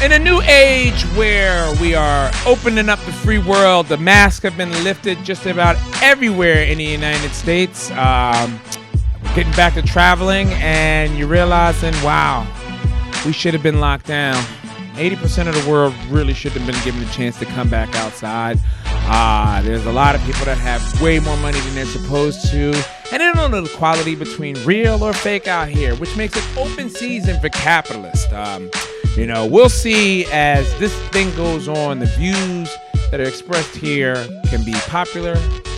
In a new age where we are opening up the free world, the masks have been lifted just about everywhere in the United States. Getting back to traveling, and you're realizing, wow, we should have been locked down. 80% of the world really should have been given a chance to come back outside. There's a lot of people that have way more money than they're supposed to, and they don't know the quality between real or fake out here, which makes it open season for capitalists. We'll see as this thing goes on. The views that are expressed here can be popular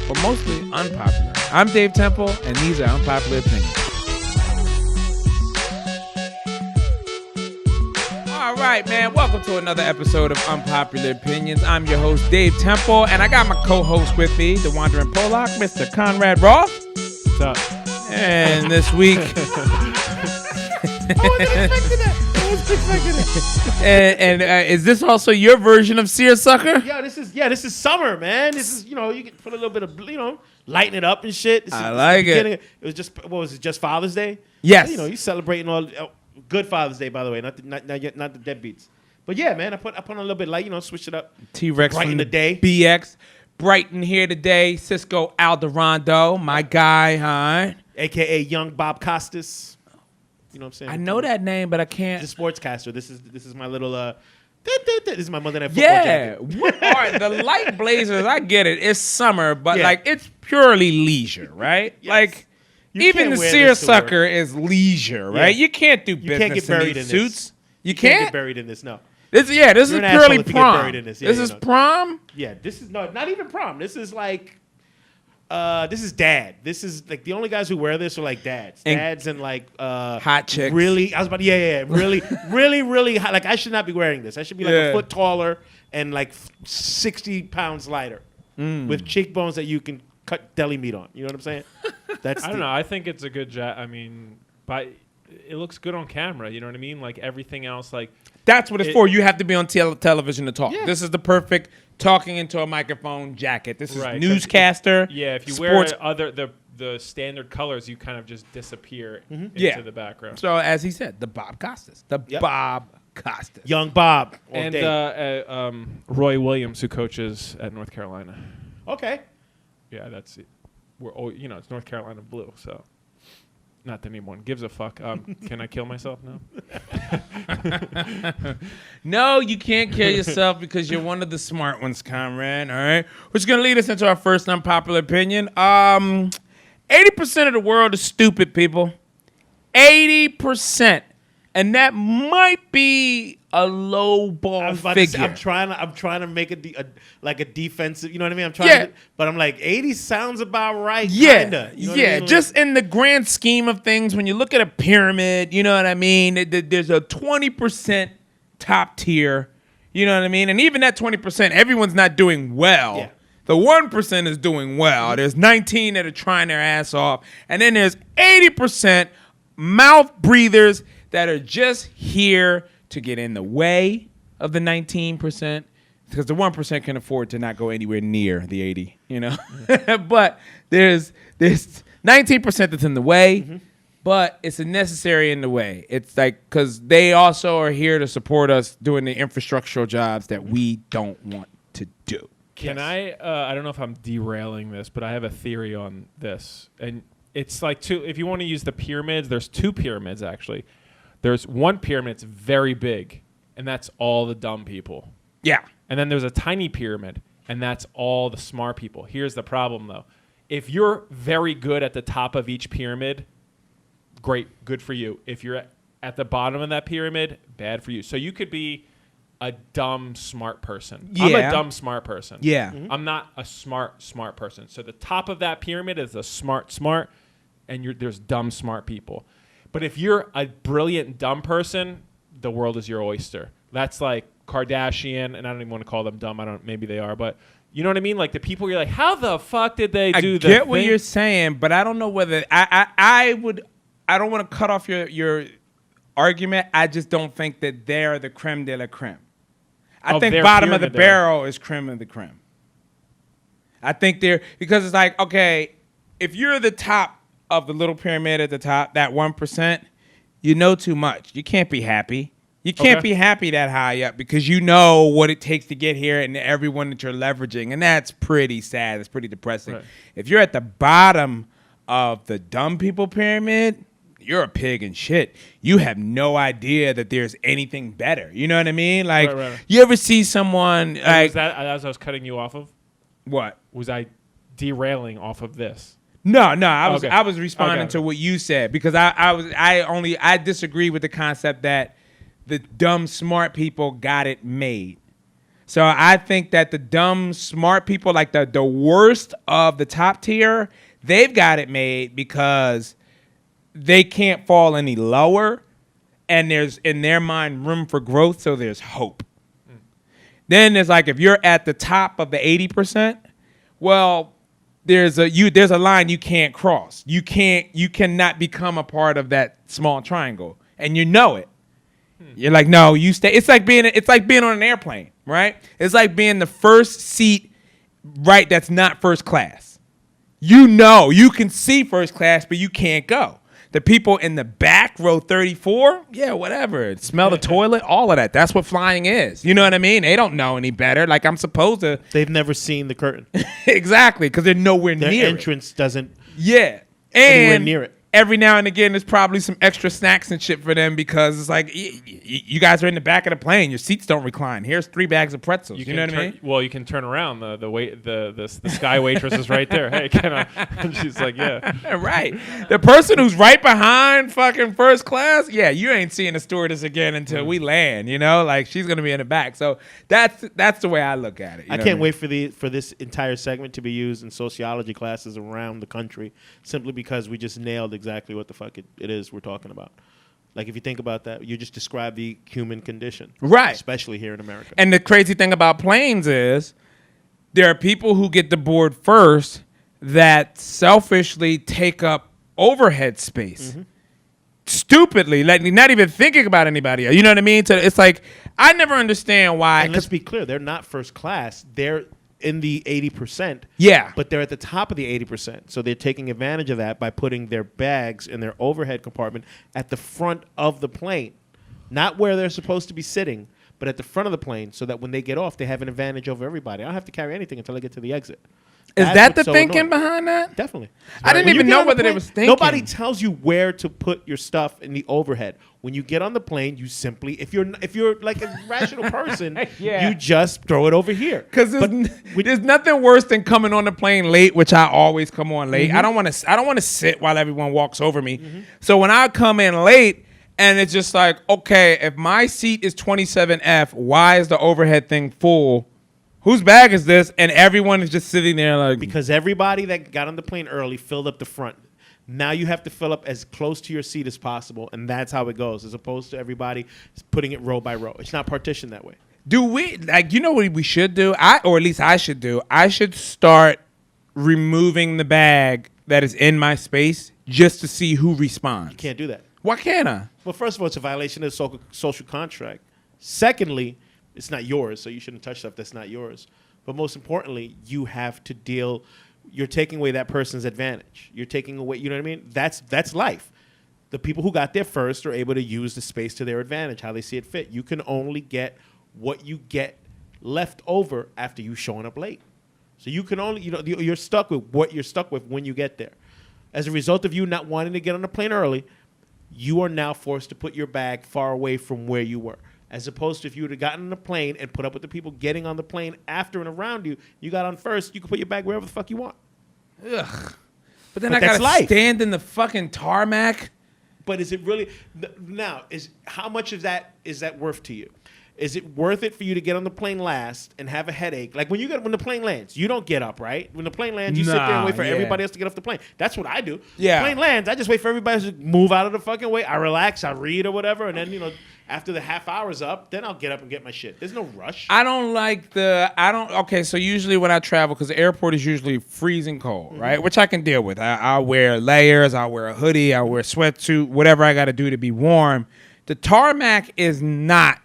or mostly unpopular. I'm Dave Temple, and these are Unpopular Opinions. All right, man. Welcome to another episode of Unpopular Opinions. I'm your host, Dave Temple, and I got my co-host with me, the Wandering Pollock, Mr. Conrad Roth. What's up? And this week... And is this also your version of seersucker? Yeah, this is summer, man. This is, you can put a little bit of, lighten it up and shit. I like it. It was just Father's Day? Yes. You celebrating all good Father's Day, by the way, not the deadbeats. But yeah, man, I put on a little bit light, switch it up. T-Rex brighten from the day. BX, Brighton here today. Cisco Alderando, my guy, huh? AKA Young Bob Costas. You know what I'm saying? I know that name, but I can't. The sportscaster. This is my little this is my Monday Night Football jacket. What are the light blazers? I get it. It's summer, but Yeah. it's purely leisure, right? Yes. You Even can't the wear this to seersucker is leisure, right? Yeah. You can't do You business can't get buried in these in suits. this. You can't can't? get buried in this, no. This is You're purely an asshole if you get prom. buried in this. Yeah, This is prom? Yeah, this is not even prom. This is like this is dad. This is like the only guys who wear this are like dads. Dads and like hot chicks. Really, I was about to, really, really, really hot. Like I should not be wearing this. I should be like a foot taller and like 60 pounds lighter with cheekbones that you can cut deli meat on. You know what I'm saying? I don't know. I think it's a good it looks good on camera. You know what I mean? Like everything else, like That's what it's for. You have to be on television to talk. Yeah. This is the perfect talking into a microphone jacket. This is Right, newscaster. yeah. If you sports. wear the standard colors, you kind of just disappear Yeah. into the background. So as he said, the Bob Costas. Yep. Costas. Young Bob. all And day. Roy Williams, who coaches at North Carolina. Okay. Yeah, that's it. It's North Carolina blue, so not that anyone gives a fuck. Can I kill myself now? No, you can't kill yourself because you're one of the smart ones, Conrad. All right, which is going to lead us into our first unpopular opinion. 80% of the world is stupid, people. 80%, and that might be a low ball figure. I'm trying to make a defensive. You know what I mean? I'm trying, but I'm like 80 sounds about right. Yeah, kinda, you know what I mean? Just in the grand scheme of things, when you look at a pyramid, you know what I mean? There's a 20% top tier, you know what I mean? And even that 20%, everyone's not doing well. Yeah. The 1% is doing well. There's 19 that are trying their ass off. And then there's 80% mouth breathers that are just here to get in the way of the 19%, because the 1% can afford to not go anywhere near the 80, But there's 19% that's in the way, but it's a necessary in the way. It's like, because they also are here to support us doing the infrastructural jobs that we don't want to do. Can I don't know if I'm derailing this, but I have a theory on this. And it's like if you want to use the pyramids, there's two pyramids, actually. There's one pyramid that's very big, and that's all the dumb people. Yeah. And then there's a tiny pyramid, and that's all the smart people. Here's the problem, though. If you're very good at the top of each pyramid, great, good for you. If you're at the bottom of that pyramid, bad for you. So you could be a dumb, smart person. Yeah. I'm a dumb, smart person. Yeah. I'm not a smart person. So the top of that pyramid is the smart, and there's dumb, smart people. But if you're a brilliant, dumb person, the world is your oyster. That's like Kardashian, and I don't even want to call them dumb. Maybe they are, but you know what I mean? Like the people you're like, how the fuck did they do that? I get what you're saying, but I don't know whether I don't want to cut off your argument. I just don't think that they're the creme de la creme. I think bottom of the barrel is creme of the creme. I think because it's like, okay, if you're the top of the little pyramid at the top, that 1%, you know too much. You can't be happy. You can't Okay. be happy that high up because you know what it takes to get here and everyone that you're leveraging. And that's pretty sad. It's pretty depressing. Right. If you're at the bottom of the dumb people pyramid, you're a pig in shit. You have no idea that there's anything better. You know what I mean? Like, Right. you ever see someone like Was that as I was cutting you off of? what? Was I derailing off of this? No, I was Okay. I was responding Okay. to what you said because I disagree with the concept that the dumb smart people got it made. So I think that the dumb smart people, like the worst of the top tier, they've got it made because they can't fall any lower, and there's in their mind room for growth, so there's hope. Then there's like if you're at the top of the 80%, well, there's a line you can't cross. You cannot become a part of that small triangle, and you know it. You're like, no, you stay. It's like being on an airplane, right? It's like being the first seat, right? That's not first class. You know, you can see first class, but you can't go. The people in the back, row 34, yeah, whatever. Smell the toilet, all of that. That's what flying is. You know what I mean? They don't know any better. Like, I'm supposed to. They've never seen the curtain. Exactly, because they're nowhere Their near entrance doesn't. Yeah. Anywhere And near it. every now and again, there's probably some extra snacks and shit for them because it's like, you guys are in the back of the plane. Your seats don't recline. Here's 3 bags of pretzels. You know what I mean? Well, you can turn around. The sky waitress is right there. Hey, can I? And she's like, yeah. Right. The person who's right behind fucking first class, yeah, you ain't seeing the stewardess again until we land, you know? Like, she's going to be in the back. So that's the way I look at it. I can't wait for this entire segment to be used in sociology classes around the country, simply because we just nailed exactly what the fuck it is we're talking about. Like, if you think about that, you just described the human condition, Right. Especially here in America. And the crazy thing about planes is there are people who get the board first that selfishly take up overhead space. Mm-hmm. Stupidly, like not even thinking about anybody else. You know what I mean? So it's like, I never understand why. And let's be clear, they're not first class. They're in the 80%. Yeah. But they're at the top of the 80%. So they're taking advantage of that by putting their bags in their overhead compartment at the front of the plane. Not where they're supposed to be sitting, but at the front of the plane, so that when they get off, they have an advantage over everybody. I don't have to carry anything until I get to the exit. Is That's that the what's so thinking annoying. behind that? Definitely. I didn't When you even get know on the whether they plane, was thinking. Nobody tells you where to put your stuff in the overhead. When you get on the plane, you simply, if you're like a rational person, Yeah. you just throw it over here. Because there's nothing worse than coming on the plane late, which I always come on late. Mm-hmm. I don't want to sit while everyone walks over me. So when I come in late, and it's just like, okay, if my seat is 27F, why is the overhead thing full? Whose bag is this? And everyone is just sitting there like, Because everybody that got on the plane early filled up the front. Now you have to fill up as close to your seat as possible, and that's how it goes, as opposed to everybody putting it row by row. It's not partitioned that way. do we, like, you know what we should do? Or at least I should do. I should start removing the bag that is in my space just to see who responds. Can't do that. Why can't I? Well, first of all, it's a violation of the social contract. Secondly, it's not yours, so you shouldn't touch stuff that's not yours. But most importantly, you have to deal. You're taking away that person's advantage. You're taking away. You know what I mean? That's life. The people who got there first are able to use the space to their advantage, how they see it fit. You can only get what you get left over after you showing up late. So you can only, you're stuck with what you're stuck with when you get there. As a result of you not wanting to get on the plane early, you are now forced to put your bag far away from where you were. As opposed to if you would have gotten on the plane and put up with the people getting on the plane after and around you, you got on first, you can put your bag wherever the fuck you want. Ugh. But then But I that's gotta life. stand in the fucking tarmac. But is it really now? How much of that is that worth to you? Is it worth it for you to get on the plane last and have a headache? Like when the plane lands, you don't get up, right? When the plane lands, you sit there and wait for yeah. everybody else to get off the plane. That's what I do. Yeah. The plane lands, I just wait for everybody to move out of the fucking way. I relax, I read or whatever, and then after the half hour's up, then I'll get up and get my shit. There's no rush. Okay, so usually when I travel, because the airport is usually freezing cold, right? Which I can deal with. I'll wear layers, I'll wear a hoodie, I'll wear a sweatsuit, whatever I got to do to be warm. The tarmac is not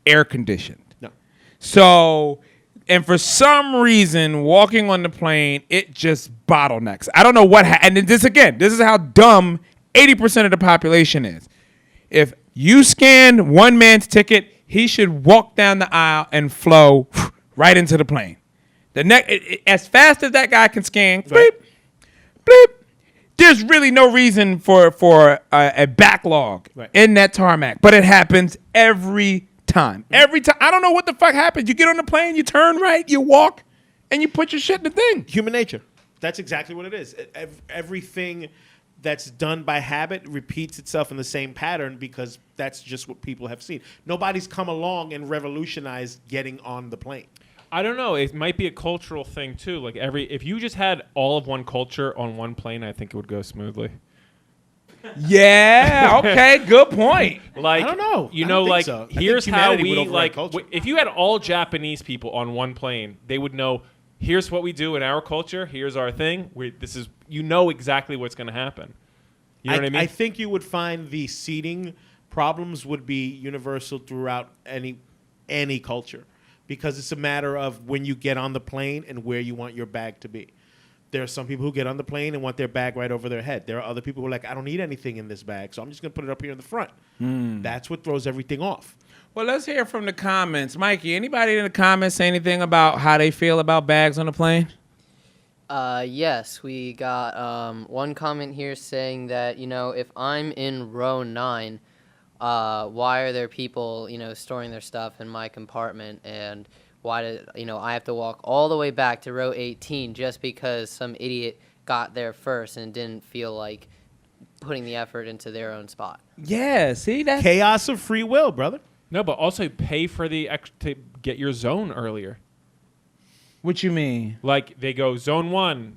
air conditioned. No. So, and for some reason, walking on the plane, it just bottlenecks. I don't know what, and this is how dumb 80% of the population is. If You scan one man's ticket, he should walk down the aisle and flow right into the plane. As fast as that guy can scan, bleep, bleep. There's really no reason for a backlog in that tarmac, but it happens every time. Every time. I don't know what the fuck happens. You get on the plane, you turn right, you walk, and you put your shit in the thing. Human nature. That's exactly what it is. Everything that's done by habit repeats itself in the same pattern because that's just what people have seen. Nobody's come along and revolutionized getting on the plane. I don't know. It might be a cultural thing too. Like if you just had all of one culture on one plane, I think it would go smoothly. Yeah. Okay. Good point. Like I don't know. You know, like so. here's how we like. Culture. If you had all Japanese people on one plane, they would know. Here's what we do in our culture. Here's our thing. You know exactly what's going to happen. You know what I mean? I think you would find the seating problems would be universal throughout any culture because it's a matter of when you get on the plane and where you want your bag to be. There are some people who get on the plane and want their bag right over their head. There are other people who are like, I don't need anything in this bag, so I'm just going to put it up here in the front. That's what throws everything off. Well, let's hear from the comments. Mikey, anybody in the comments say anything about how they feel about bags on the plane? Yes, we got one comment here saying that, if I'm in row 9, why are there people, storing their stuff in my compartment, and why did, I have to walk all the way back to row 18 just because some idiot got there first and didn't feel like putting the effort into their own spot. Yeah, see that chaos of free will, brother. No, but also pay for to get your zone earlier. What you mean? Like they go zone 1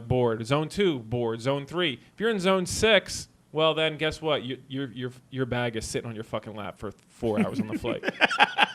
board, zone 2 board, zone 3. If you're in zone 6, well then guess what? Your bag is sitting on your fucking lap for 4 hours on the flight.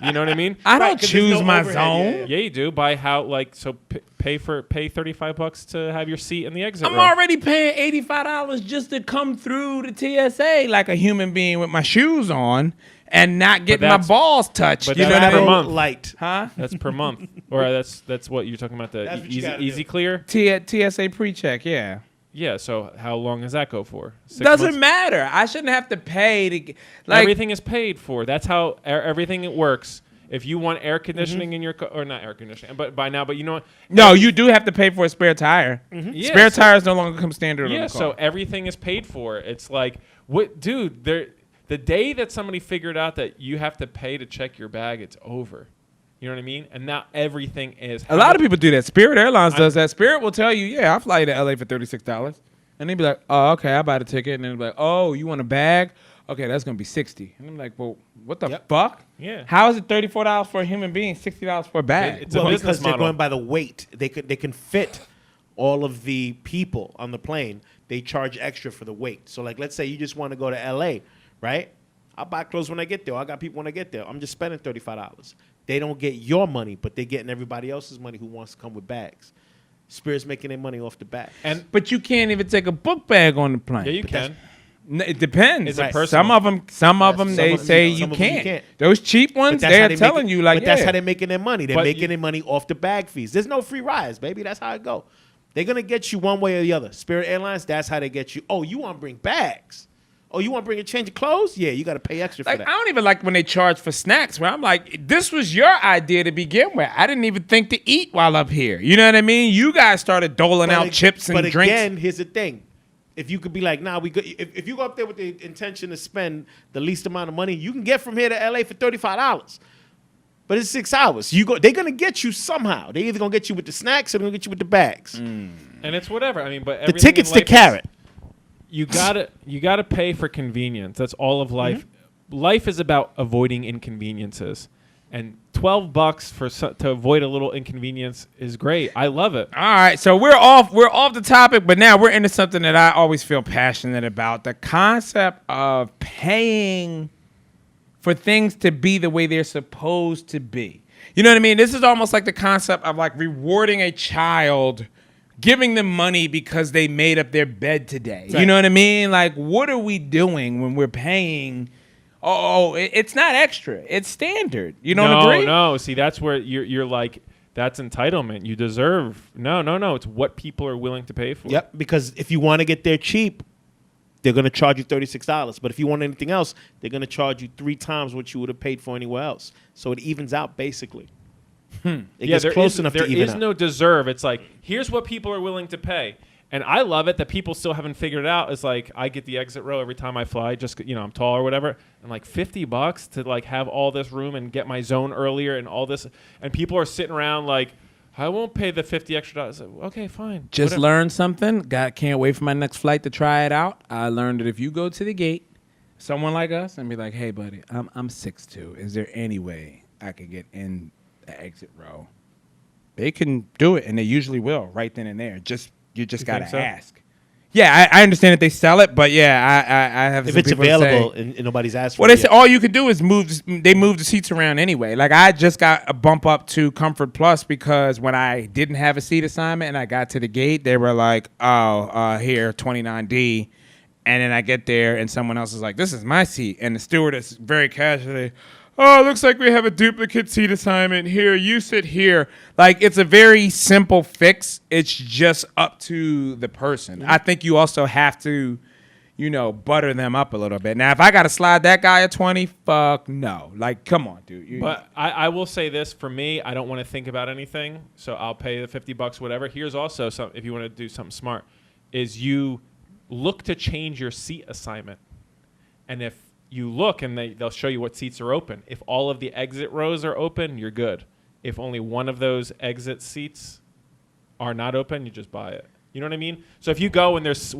You know what I mean? I don't choose my overhead, zone. Yeah, you do. Pay $35 to have your seat in the exit I'm row. already paying $85 just to come through the TSA like a human being with my shoes on and not getting my balls touched. But You know that's what I per mean? month. Light. Huh? That's per month, or that's what you're talking about. That's The what you gotta easy do. clear. TSA pre-check, yeah. Yeah. So how long does that go for? 6 Doesn't months? matter. I shouldn't have to pay to get, like Everything is paid for. That's how everything works. If you want air conditioning in your car, or not air conditioning, but you know what? No, you do have to pay for a spare tire. Yeah, Spare so- tires no longer come standard on Yeah, the car. so everything is paid for. It's like, what, dude? The day that somebody figured out that you have to pay to check your bag, it's over. You know what I mean? And now everything is. A lot of people do that. Spirit Airlines does that. Spirit will tell you, yeah, I'll fly you to LA for $36. And they'd be like, oh, okay, I buy the ticket. And then they'll be like, oh, you want a bag? Okay, that's going to be $60. And I'm like, well, what the fuck? Yeah. How is it $34 for a human being, $60 for a bag? It's a Well, business because they're model. going by the weight. They can fit all of the people on the plane. They charge extra for the weight. So, like, let's say you just want to go to LA, right? I'll buy clothes when I get there. I got people when I get there. I'm just spending $35. They don't get your money, but they're getting everybody else's money who wants to come with bags. Spirit's making their money off the bags. But you can't even take a book bag on the plane. Yeah, you can. It depends. Is it Right. personal? Some of them, Some they of them, say some you of them you can't. can't. Those cheap But ones, that's how they're they telling make you like, but that's yeah. how they're making their money. They're But making their money off the bag fees. There's no free rides, baby. That's how it go. They're gonna get you one way or the other. Spirit Airlines, that's how they get you. Oh, you want to bring bags? Oh, you want to bring a change of clothes? Yeah, you got to pay extra for Like, that. I don't even like when they charge for snacks, where I'm like, this was your idea to begin with. I didn't even think to eat while up here. You know what I mean? You guys started doling out chips and drinks. But again, here's the thing. If you could be like, nah, if you go up there with the intention to spend the least amount of money, you can get from here to LA for $35. But it's 6 hours. They're gonna get you somehow. They either gonna get you with the snacks or they're gonna get you with the bags. And it's whatever. I mean, but The everything ticket's in the life carrot. You gotta pay for convenience. That's all of life. Life is about avoiding inconveniences, and $12 to avoid a little inconvenience is great. I love it. All right, so we're off the topic, but now we're into something that I always feel passionate about: the concept of paying for things to be the way they're supposed to be. You know what I mean? This is almost like the concept of like rewarding a child, giving them money because they made up their bed today. Right. You know what I mean? Like, what are we doing when we're paying? It's not extra. It's standard. You don't agree? No. See, that's where you're like, that's entitlement. You deserve. No. It's what people are willing to pay for. Yep, because if you want to get there cheap, they're going to charge you $36. But if you want anything else, they're going to charge you 3 times what you would have paid for anywhere else. So it evens out basically. It gets close enough to even out. There is no deserve. It's like, here's what people are willing to pay. And I love it that people still haven't figured it out. It's like, I get the exit row every time I fly, just, I'm tall or whatever. And like $50 to like have all this room and get my zone earlier and all this. And people are sitting around like, I won't pay the $50 extra. Like, okay, fine. Just learned something. Can't wait for my next flight to try it out. I learned that if you go to the gate, someone like us, and be like, hey, buddy, I'm 6'2". Is there any way I could get in the exit row? They can do it, and they usually will right then and there. You just got to ask. Yeah, I understand that they sell it, but yeah, I have. If it's available and nobody's asked for it. Well, they say all you could do is move. They move the seats around anyway. Like I just got a bump up to Comfort Plus because when I didn't have a seat assignment and I got to the gate, they were like, "Oh, here, 29D," and then I get there and someone else is like, "This is my seat," and the stewardess very casually, "Oh, looks like we have a duplicate seat assignment here. You sit here." Like, it's a very simple fix. It's just up to the person. Mm-hmm. I think you also have to, butter them up a little bit. Now, if I got to slide that guy a 20, fuck no. Like, come on, dude. But I will say this. For me, I don't want to think about anything, so I'll pay the $50, whatever. Here's also something, if you want to do something smart, is you look to change your seat assignment. And if you look and they'll show you what seats are open. If all of the exit rows are open, you're good. If only one of those exit seats are not open, you just buy it. You know what I mean? So if you go and there's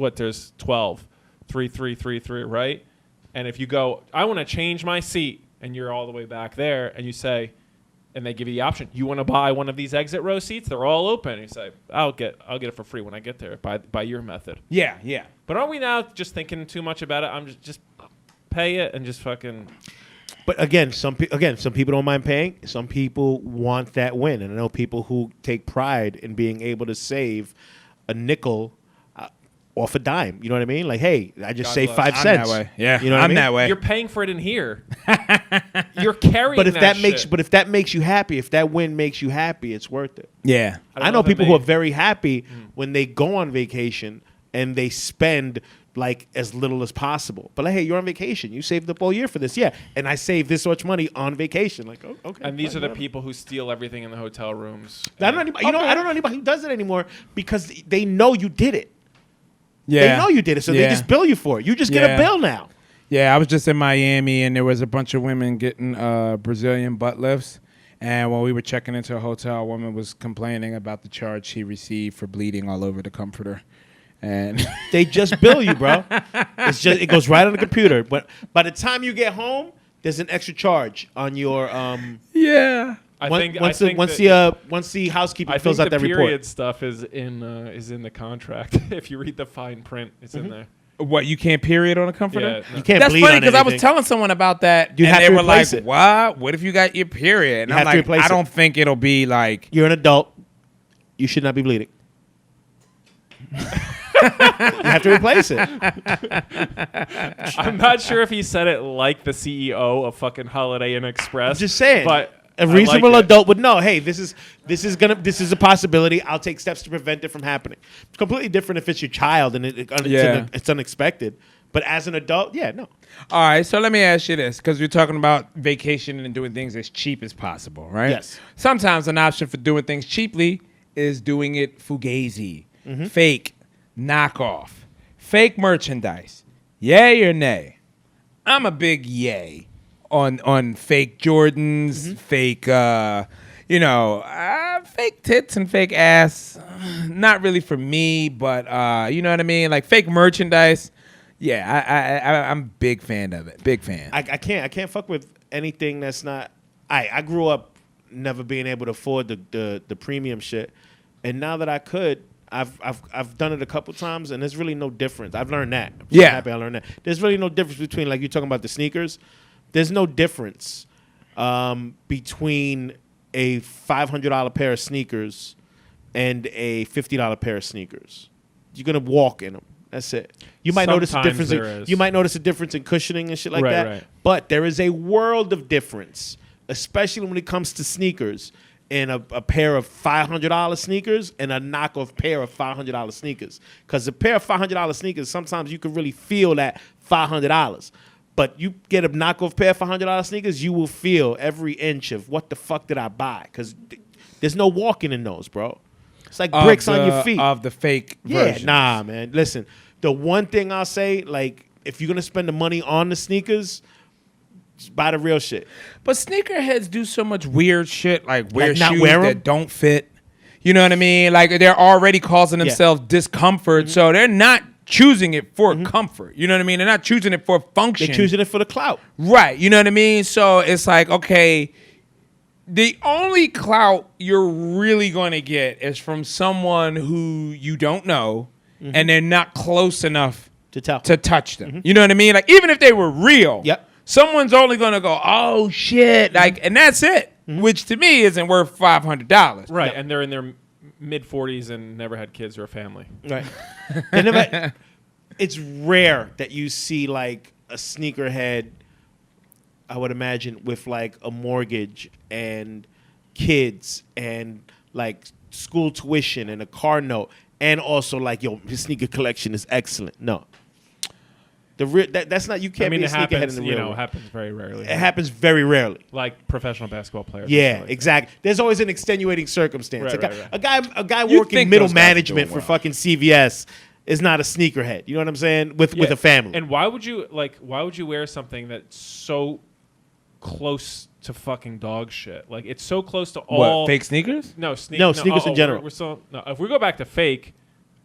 12, 3, 3, 3, 3, right? And if you go, I want to change my seat, and you're all the way back there, and you say, and they give you the option, you want to buy one of these exit row seats? They're all open. And you say, I'll get it for free when I get there by your method. Yeah. But aren't we now just thinking too much about it? I'm just pay it and just fucking. But again, some people don't mind paying. Some people want that win, and I know people who take pride in being able to save a nickel off a dime. You know what I mean? Like, hey, I just saved 5 cents. I'm that way. Yeah, you know what I mean? that way. You're paying for it in here. You're carrying. But if that shit. makes you happy, if that win makes you happy, it's worth it. Yeah, I know people who are very happy when they go on vacation and they spend like as little as possible. But like, hey, you're on vacation. You saved up all year for this. Yeah. And I saved this much money on vacation. Like, oh, okay. And these are the people who steal everything in the hotel rooms. I don't know anybody who does it anymore because they know you did it. Yeah. They know you did it, so they just bill you for it. You just get a bill now. Yeah, I was just in Miami, and there was a bunch of women getting Brazilian butt lifts. And when we were checking into a hotel, a woman was complaining about the charge she received for bleeding all over the comforter. And they just bill you, bro. It goes right on the computer. But by the time you get home, there's an extra charge on your yeah. Once the housekeeper fills out that report. The period stuff is in the contract. If you read the fine print, it's in there. What, you can't period on a comforter? Yeah, no. You can't. That's bleed funny because I was telling someone about that, you and have they to were like, replace it. "What? What if you got your period?" And you I'm have to like, replace "I don't think it'll be like you're an adult. You should not be bleeding. You have to replace it." I'm not sure if he said it like the CEO of fucking Holiday Inn Express. I'm just saying, but a reasonable adult would know. Hey, this is a possibility. I'll take steps to prevent it from happening. It's completely different if it's your child and it's unexpected. But as an adult, no. All right, so let me ask you this, because we're talking about vacation and doing things as cheap as possible, right? Yes. Sometimes an option for doing things cheaply is doing it fugazi, fake, knockoff, fake merchandise. Yay or nay? I'm a big yay on fake Jordans, fake, fake tits and fake ass. Not really for me, but you know what I mean? Like fake merchandise. Yeah, I'm a big fan of it. Big fan. I can't fuck with anything that's not. I grew up never being able to afford the premium shit, and now that I could, I've done it a couple times, and there's really no difference. I've learned that. I'm happy I learned that. There's really no difference between, like you're talking about the sneakers. There's no difference between a $500 pair of sneakers and a $50 pair of sneakers. You're gonna walk in them. That's it. You might notice a difference. You might notice a difference in cushioning and shit like that. Right. But there is a world of difference, especially when it comes to sneakers. in a pair of $500 sneakers and a knockoff pair of $500 sneakers. Because a pair of $500 sneakers, sometimes you can really feel that $500. But you get a knockoff pair of $500 sneakers, you will feel every inch of what the fuck did I buy? Because there's no walking in those, bro. It's like bricks on your feet. Of the fake versions. Nah, man. Listen, the one thing I'll say, like, if you're going to spend the money on the sneakers, just buy the real shit. But sneakerheads do so much weird shit, like wear not shoes wear 'em? that don't fit. You know what I mean? Like they're already causing themselves discomfort, so they're not choosing it for comfort. You know what I mean? They're not choosing it for function. They're choosing it for the clout. Right. You know what I mean? So it's like, okay, the only clout you're really going to get is from someone who you don't know and they're not close enough To tell. to touch them. You know what I mean? Like even if they were real, Yep. someone's only going to go, oh shit, like, and that's it, which to me isn't worth $500. Right, Yep. and they're in their mid-40s and never had kids or a family. Right. It's rare that you see like a sneakerhead, I would imagine, with like a mortgage and kids and like school tuition and a car note, and also like, yo, his sneaker collection is excellent. No. That's not, you can't be a it sneakerhead happens, in the real it world. happens very rarely. It happens very rarely. Like professional basketball players. Yeah, like exactly. There's always an extenuating circumstance. Right, a guy You'd working think middle those guys are management doing for well. fucking CVS is not a sneakerhead. You know what I'm saying? With a family. And why would you wear something that's so close to fucking dog shit? Like it's so close to all What, fake sneakers? No, sneakers in general. We're still, no, if we go back to fake,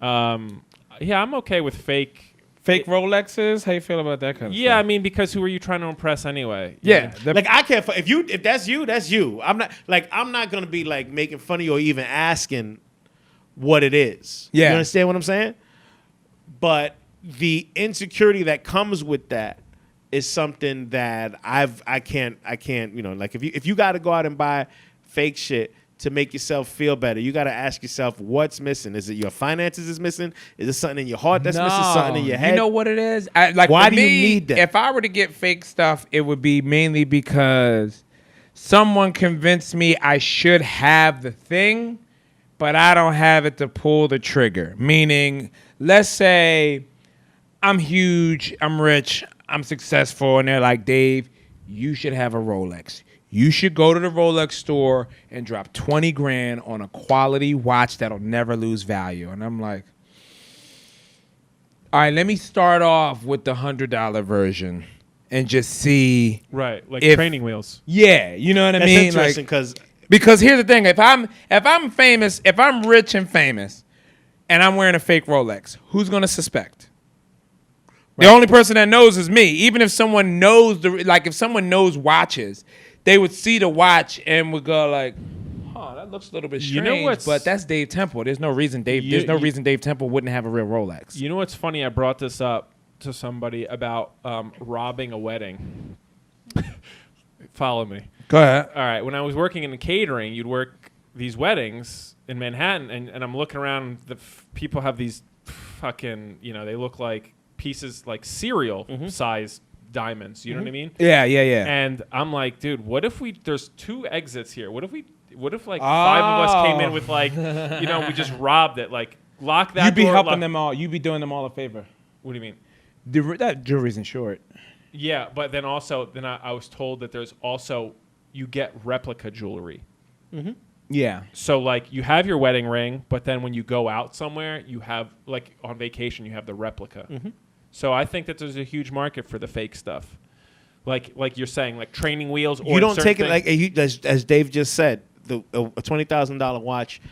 I'm okay with fake. Fake Rolexes? How you feel about that kind of Yeah, stuff? I mean, because who are you trying to impress anyway? Yeah. Like I can't. If that's you, that's you. I'm not gonna be like making fun of you or even asking what it is. Yeah. You understand what I'm saying? But the insecurity that comes with that is something that I can't. You know, like if you got to go out and buy fake shit to make yourself feel better, you got to ask yourself what's missing. Is it your finances is missing? Is it something in your heart that's missing? Something in your head? You know what it is? Why do you need that? If I were to get fake stuff, it would be mainly because someone convinced me I should have the thing, but I don't have it to pull the trigger. Meaning, let's say I'm huge, I'm rich, I'm successful, and they're like, Dave, you should have a Rolex. You should go to the Rolex store and drop 20 grand on a quality watch that'll never lose value. And I'm like, all right, let me start off with the $100 version and just see. Right, like if- training wheels. Yeah, you know what I That's mean? interesting Like, because because here's the thing: if I'm famous, if I'm rich and famous, and I'm wearing a fake Rolex, who's gonna suspect? The only person that knows is me. Even if someone knows if someone knows watches, they would see the watch and would go like, "Oh, that looks a little bit strange." You know what's- but that's Dave Temple. There's no reason Dave Temple wouldn't have a real Rolex. You know what's funny? I brought this up to somebody about robbing a wedding. Follow me. Go ahead. All right. When I was working in the catering, you'd work these weddings in Manhattan, and I'm looking around. People have these fucking, they look like pieces, like cereal sized diamonds. You know what I mean? Yeah. And I'm like, dude, what if there's 2 exits here? What if like 5 of us came in with like, we just robbed it, like lock that You'd be door, helping them all. You'd be doing them all a favor. What do you mean? That jewelry's insured. Yeah, but then also, I was told that there's also, you get replica jewelry. Yeah. So like you have your wedding ring, but then when you go out somewhere, you have like on vacation, you have the replica. So I think that there's a huge market for the fake stuff. Like you're saying, like training wheels. Or you don't certain take it like as Dave just said. A $20,000 watch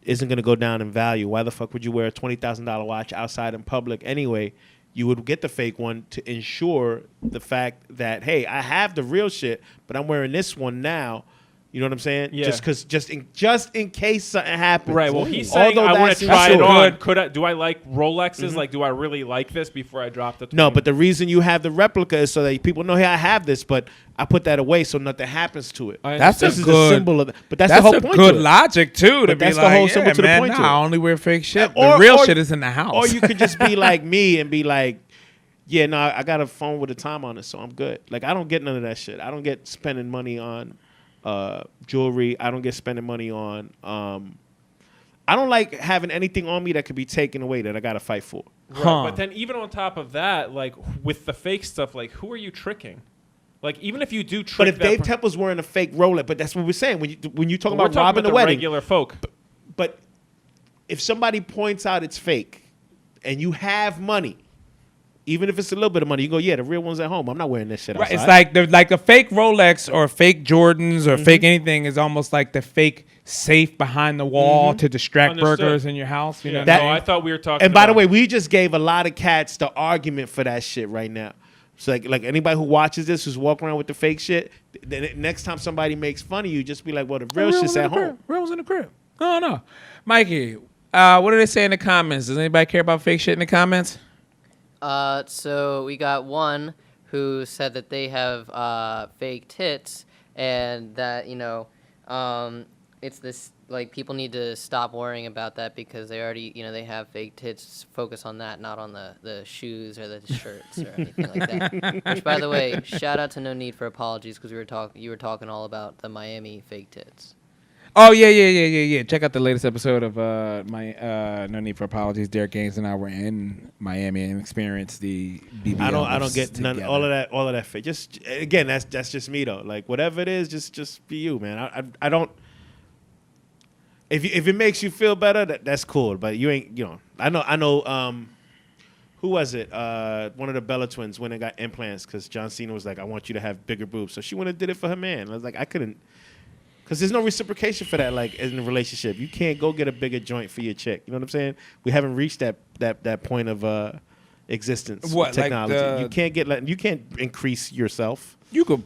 isn't going to go down in value. Why the fuck would you wear a $20,000 watch outside in public anyway? You would get the fake one to ensure the fact that, hey, I have the real shit, but I'm wearing this one now. You know what I'm saying? Yeah. Just in case something happens. Right. Well, he's saying Although I want that's to try it insured. on. Do I like Rolexes? Like, do I really like this before I drop the? 20? No, but the reason you have the replica is so that people know, hey, I have this, but I put that away so nothing happens to it. That's This a is good the symbol of. But that's the whole a point. good to it. logic too. To But be that's the like, whole symbol to the man, point to I it. only wear fake shit. Or- The real or- shit is in the house. Or you could just be like me and be like, yeah, no, I got a phone with a time on it, so I'm good. Like I don't get none of that shit. I don't get spending money on jewelry. I don't get spending money on. I don't like having anything on me that could be taken away that I got to fight for. Right, but then even on top of that, like with the fake stuff, like who are you tricking? Like even if you do trick, but if Dave Temple's wearing a fake Rolex, but that's what we're saying when you talk about talking robbing about the wedding, regular folk. But if somebody points out it's fake, and you have money, even if it's a little bit of money, you go, yeah, the real one's at home. I'm not wearing this shit outside. Right, it's like a fake Rolex or fake Jordans or fake anything is almost like the fake safe behind the wall to distract burglars in your house. You know what I mean? I thought we were talking. And by the way, we just gave a lot of cats the argument for that shit right now. So like anybody who watches this, who's walking around with the fake shit, then next time somebody makes fun of you, just be like, well, the real shit's at home. Real one's in the crib. No. Mikey, what do they say in the comments? Does anybody care about fake shit in the comments? So we got one who said that they have fake tits and that, it's this, like, people need to stop worrying about that because they already, they have fake tits. Focus on that, not on the shoes or the shirts or anything like that. Which, by the way, shout out to No Need for Apologies because you were talking all about the Miami fake tits. Oh, yeah. Check out the latest episode of my No Need for Apologies. Derek Gaines and I were in Miami and experienced the BBL. I don't get none all of that fake. Just again, that's just me though. Like whatever it is, just be you, man. I don't. If it makes you feel better, that's cool. But you ain't, I know. Who was it? One of the Bella twins went and got implants because John Cena was like, I want you to have bigger boobs. So she went and did it for her man. I was like, I couldn't. Because there's no reciprocation for that, like, in a relationship. You can't go get a bigger joint for your chick. You know what I'm saying? We haven't reached that point of existence with technology. You can't increase yourself. You could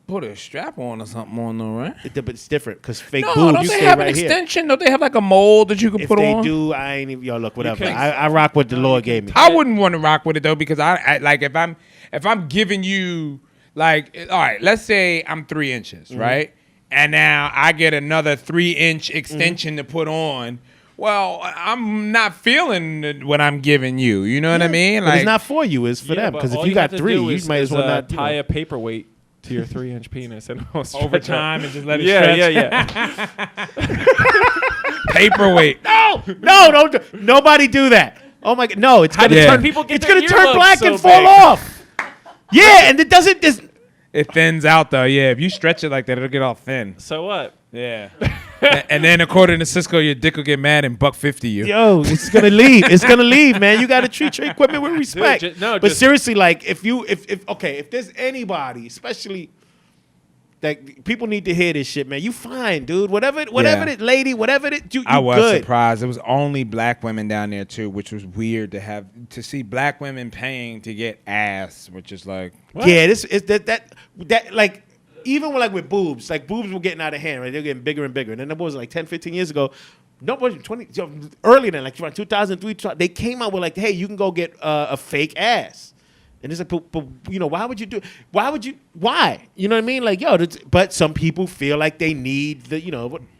put a strap on or something on though, right? But it's different because fake No, boobs, don't you they stay have right an here. extension? Don't they have like a mold that you can put on? If they do, I ain't even, look, whatever. I rock what the Lord gave me. I wouldn't want to rock with it though because I like if I'm giving you like, all right, let's say I'm 3 inches, right? And now I get another 3-inch extension to put on. Well, I'm not feeling what I'm giving you. You know what I mean? Like, but it's not for you. It's for them. Because if you got 3, you might as well not tie a paperweight to your 3-inch penis and over time and just let it stretch. Yeah. Paperweight. No, don't. Nobody do that. Oh my God, no! It's gonna turn. It's gonna turn black and fall off. Yeah, and it doesn't. It thins out though. Yeah, if you stretch it like that, it'll get all thin. So what? Yeah. And then according to Cisco, your dick will get mad and $150 you. Yo, it's gonna leave. It's gonna leave, man. You got to treat your equipment with respect. But seriously, like if there's anybody, especially that people need to hear this shit, man. You fine, dude. Whatever it, lady, whatever it, you I was good. surprised. It was only black women down there too, which was weird to see black women paying to get ass, which is like what? Yeah, this is that like. Even with boobs, like boobs were getting out of hand, right? They're getting bigger and bigger. And then that was like 10, 15 years ago. Nobody, 20, earlier than like around 2003, they came out with like, hey, you can go get a fake ass. And it's like, but why would you do? Why? You know what I mean? Like, but some people feel like they need the,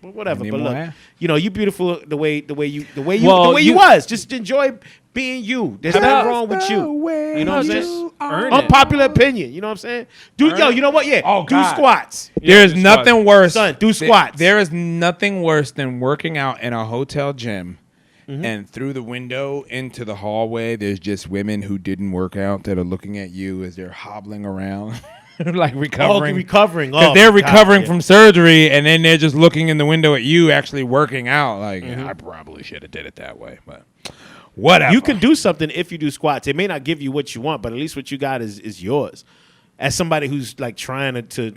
whatever. But look, ass. You beautiful the way you was. Just enjoy being you. There's nothing wrong with you. You know what I'm saying? Unpopular opinion. You know what I'm saying? You know what? Yeah. Oh, do squats. There's nothing worse. Son, do squats. There is nothing worse than working out in a hotel gym. And through the window into the hallway, there's just women who didn't work out that are looking at you as they're hobbling around, like recovering. Oh, they're recovering from surgery, and then they're just looking in the window at you actually working out. Like, I probably should have did it that way, but whatever. You can do something if you do squats. It may not give you what you want, but at least what you got is yours. As somebody who's like trying to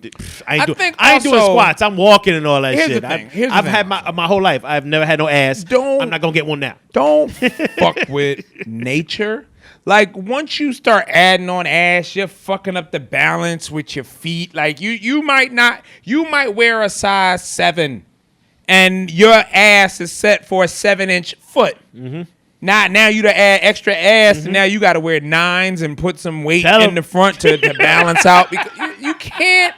I ain't doing squats. I'm walking and all that shit. I've had my whole life. I've never had no ass. I'm not gonna get one now. Don't fuck with nature. Like once you start adding on ass, you're fucking up the balance with your feet. Like you might wear a size 7, and your ass is set for a 7-inch foot. Now you to add extra ass, and now you got to wear 9s and put some weight in the front to balance out. Because you can't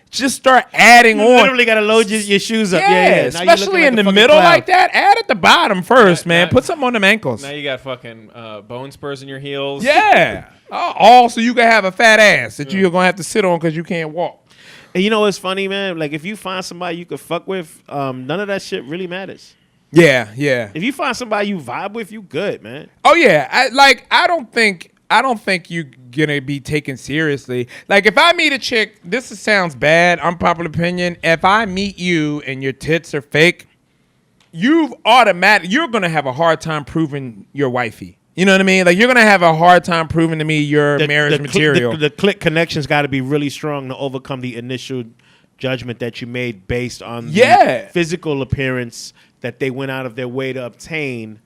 just start adding on. You literally got to load your shoes up. Yeah. Especially in the middle like that. Add at the bottom first, man. Put something on them ankles. Now you got fucking bone spurs in your heels. Yeah. All so you can have a fat ass that you're going to have to sit on because you can't walk. And you know what's funny, man? Like if you find somebody you could fuck with, none of that shit really matters. Yeah, yeah. If you find somebody you vibe with, you good, man. Oh yeah, I don't think you're gonna be taken seriously. Like if I meet a chick, sounds bad, unpopular opinion. If I meet you and your tits are fake, you're gonna have a hard time proving you're wifey. You know what I mean? Like you're gonna have a hard time proving to me your marriage material. The click connection's got to be really strong to overcome the initial judgment that you made based on the physical appearance that they went out of their way to obtain.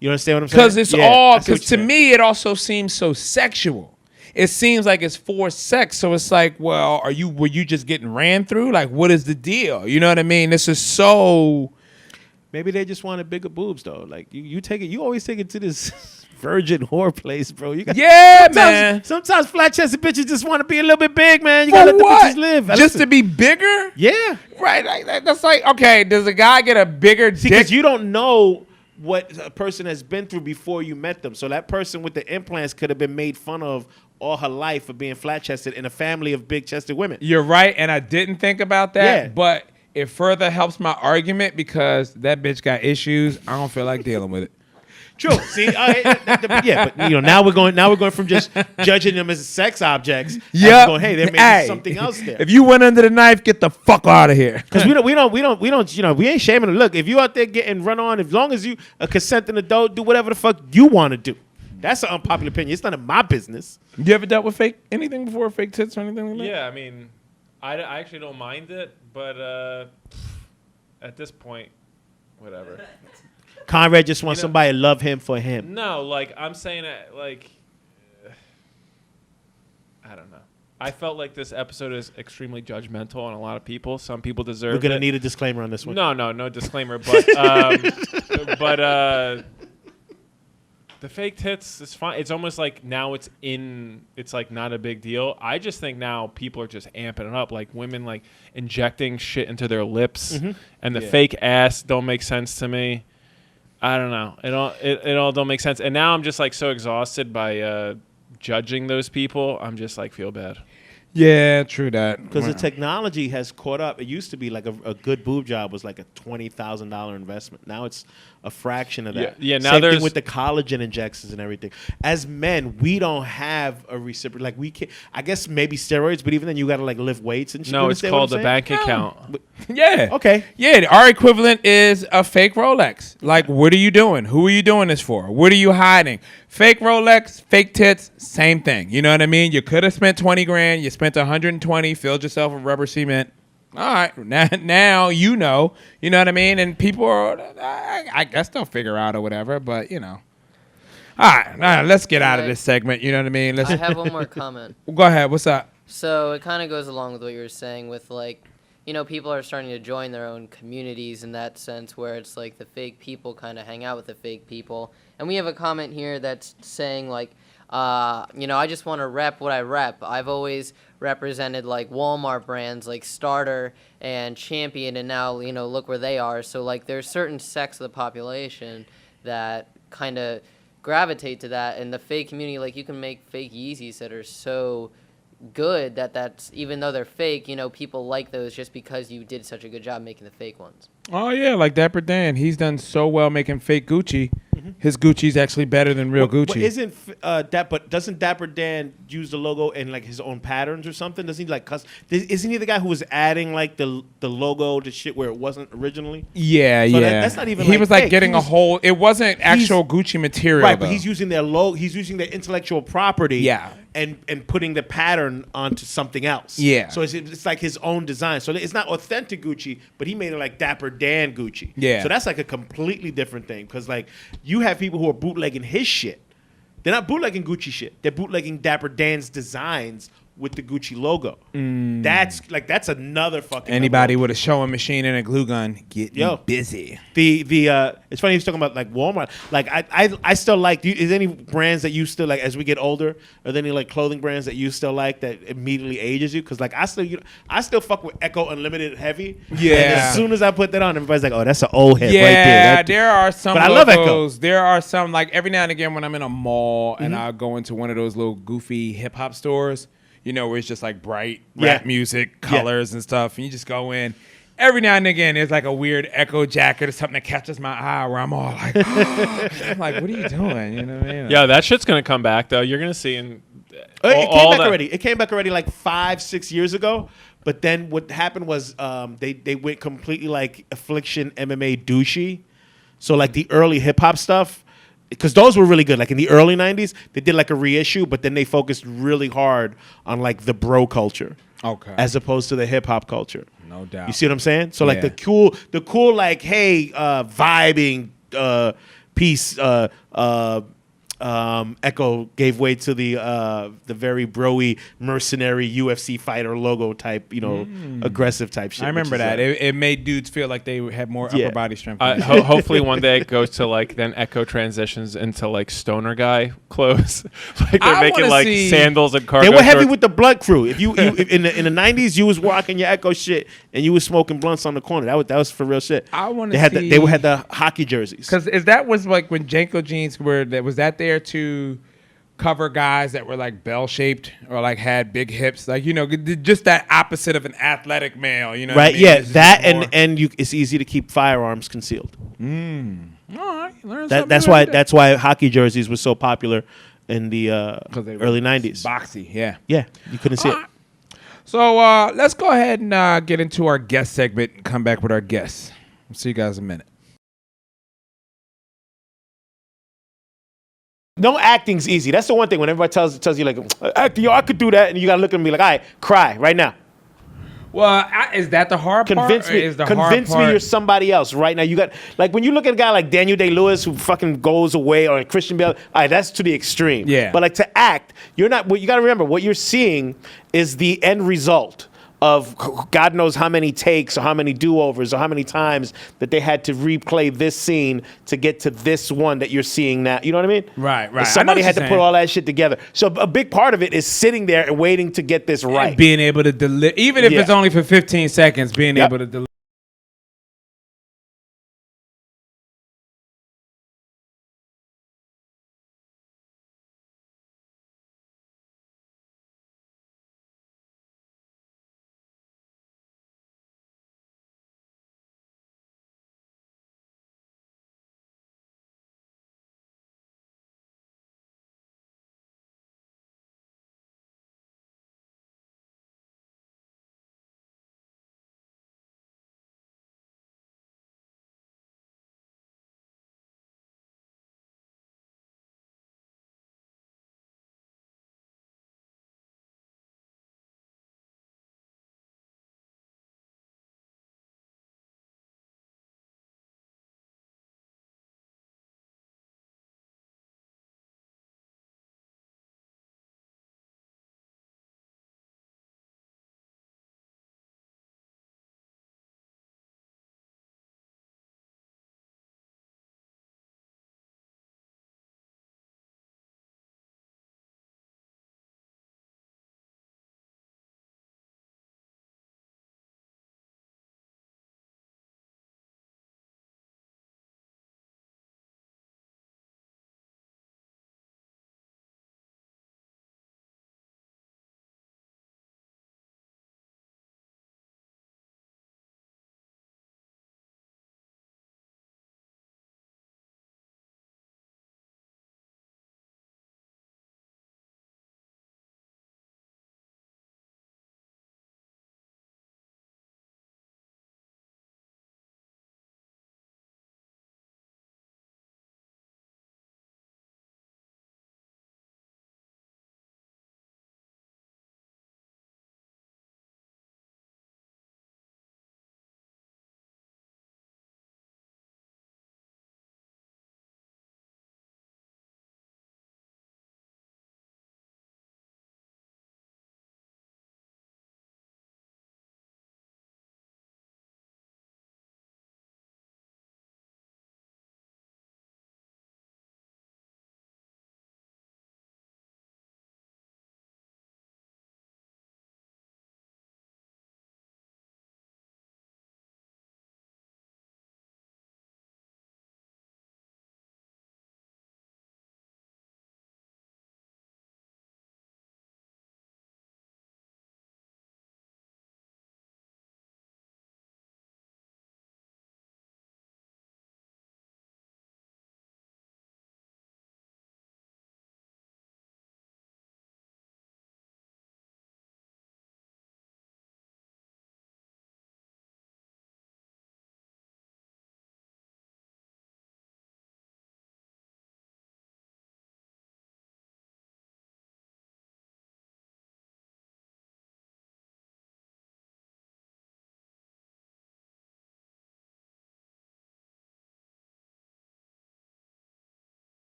You understand what I'm saying? Because to me it also seems so sexual. It seems like it's for sex. So it's like, well, were you just getting ran through? Like, what is the deal? You know what I mean? This is so. Maybe they just wanted bigger boobs though. Like you always take it to this virgin whore place, bro. Man. Sometimes flat chested bitches just want to be a little bit big, man. You gotta let the bitches live. Just to be bigger? Yeah. Right. That's like, okay, does a guy get a bigger dick? Because you don't know what a person has been through before you met them. So that person with the implants could have been made fun of all her life for being flat chested in a family of big chested women. You're right, and I didn't think about that, but it further helps my argument because that bitch got issues. I don't feel like dealing with it. True. See, but now we're going from just judging them as sex objects. Yeah. Going, hey, there may be something else there. If you went under the knife, get the fuck out of here. Because we ain't shaming them. Look, if you out there getting run on, as long as you a consenting adult, do whatever the fuck you want to do. That's an unpopular opinion. It's none of my business. You ever dealt with anything before, fake tits or anything like that? Yeah, I mean, I actually don't mind it, but at this point, whatever. Conrad just wants somebody to love him for him. No, like I'm saying, like I don't know. I felt like this episode is extremely judgmental on a lot of people. Some people deserve. We're gonna need a disclaimer on this one. No disclaimer. But the fake tits is fine. It's almost like now it's like not a big deal. I just think now people are just amping it up. Like women like injecting shit into their lips, and the fake ass don't make sense to me. I don't know. It all don't make sense. And now I'm just like so exhausted by judging those people. I'm just like feel bad. Yeah, true that. Because the technology has caught up. It used to be like a good boob job was like a $20,000 investment. Now it's a fraction of that. Yeah. Now Same there's thing with the collagen injections and everything. As men, we don't have a reciprocal. Like we can, I guess maybe steroids, but even then you got to like lift weights and shit. No, it's called the bank account. Yeah. Okay. Yeah, our equivalent is a fake Rolex. Like, what are you doing? Who are you doing this for? What are you hiding? Fake Rolex, fake tits, same thing. You know what I mean? You could have spent 20 grand. You spent 120, filled yourself with rubber cement. All right, now you know. You know what I mean? And people are, I guess they'll figure out or whatever, but you know. All right, let's get out of this segment. You know what I mean? I have one more comment. Go ahead. What's up? So it kind of goes along with what you were saying with like, people are starting to join their own communities in that sense where it's like the fake people kind of hang out with the fake people. And we have a comment here that's saying like, I just want to rep what I rep. I've always represented like Walmart brands like Starter and Champion, and now, look where they are. So like there's certain sects of the population that kind of gravitate to that. And the fake community, like you can make fake Yeezys that are so good that's even though they're fake, people like those just because you did such a good job making the fake ones. Oh yeah, like Dapper Dan, he's done so well making fake Gucci. His Gucci's actually better than real Gucci. But doesn't Dapper Dan use the logo in like his own patterns or something? Doesn't he like isn't he the guy who was adding like the logo to shit where it wasn't originally? Yeah, so that's not even. He like was like fake. getting a whole. It wasn't actual Gucci material, right? Though. But he's using their logo. He's using their intellectual property. Yeah. And putting the pattern onto something else. Yeah. So it's like his own design. So it's not authentic Gucci, but he made it like Dapper Dan Gucci. Yeah. So that's like a completely different thing because like you have people who are bootlegging his shit. They're not bootlegging Gucci shit. They're bootlegging Dapper Dan's designs with the Gucci logo. That's another fucking. Anybody with a showing machine and a glue gun getting busy. It's funny he's talking about like Walmart. Like I still like. Is there any brands that you still like as we get older? Are there any like clothing brands that you still like that immediately ages you? Because like I still fuck with Echo Unlimited Heavy. Yeah. And as soon as I put that on, everybody's like, oh, that's an old head yeah, right there. There are some. But logos. I love Echo. There are some like every now and again when I'm in a mall and I go into one of those little goofy hip hop stores. where it's just like bright Yeah. rap music, colors and stuff, and you just go in. Every now and again, there's like a weird echo jacket or something that catches my eye where I'm all like, I'm like, what are you doing? You know what I mean? Yeah, that shit's gonna come back though. You're gonna see in It came back already. It came back already like 5-6 years ago. But then what happened was they went completely like Affliction MMA douchey. So like the early hip hop stuff, because those were really good. Like in the early 90s, they did like a reissue, but then they focused really hard on like the bro culture. Okay. As opposed to the hip hop culture. No doubt. You see what I'm saying? So like Yeah. the cool like, hey, vibing piece Echo gave way to the very broy mercenary UFC fighter logo type, aggressive type shit. I remember that. It made dudes feel like they had more Yeah. upper body strength. hopefully one day it goes to like then Echo transitions into like stoner guy clothes. Like they're I making wanna like see- sandals and cargo They were heavy shorts. with the blood crew. If you in the 90s, you was rocking your Echo shit and you was smoking blunts on the corner. That was for real shit. I wanna They had see- they had the hockey jerseys. Because that was like when Janko jeans was that there to cover guys that were like bell shaped or like had big hips, like just that opposite of an athletic male, you know? what I Right? mean? Yeah, It's just that more- and it's easy to keep firearms concealed. All right, learn something That's new why every day. hockey jerseys were so popular in the 'Cause they were early 90s. boxy, yeah. Yeah, you couldn't see it. So let's go ahead and get into our guest segment and come back with our guests. We'll see you guys in a minute. No acting's easy. That's the one thing when everybody tells you like, acting, I could do that, and you gotta look at me like, all right, cry right now. Well, is that the hard Convince part? me. Or is the Convince hard me part? you're somebody else right now. You got like when you look at a guy like Daniel Day-Lewis who fucking goes away, or Christian Bale. All right, that's to the extreme. Yeah. But like to act, you're not. What you got to remember, what you're seeing is the end result of God knows how many takes or how many do-overs or how many times that they had to replay this scene to get to this one that you're seeing now. You know what I mean? Right. I know Somebody what had you're to put saying. all that shit together. So a big part of it is sitting there and waiting to get this right. Being able to deliver, even if Yeah. it's only for 15 seconds, being Yep. able to deliver.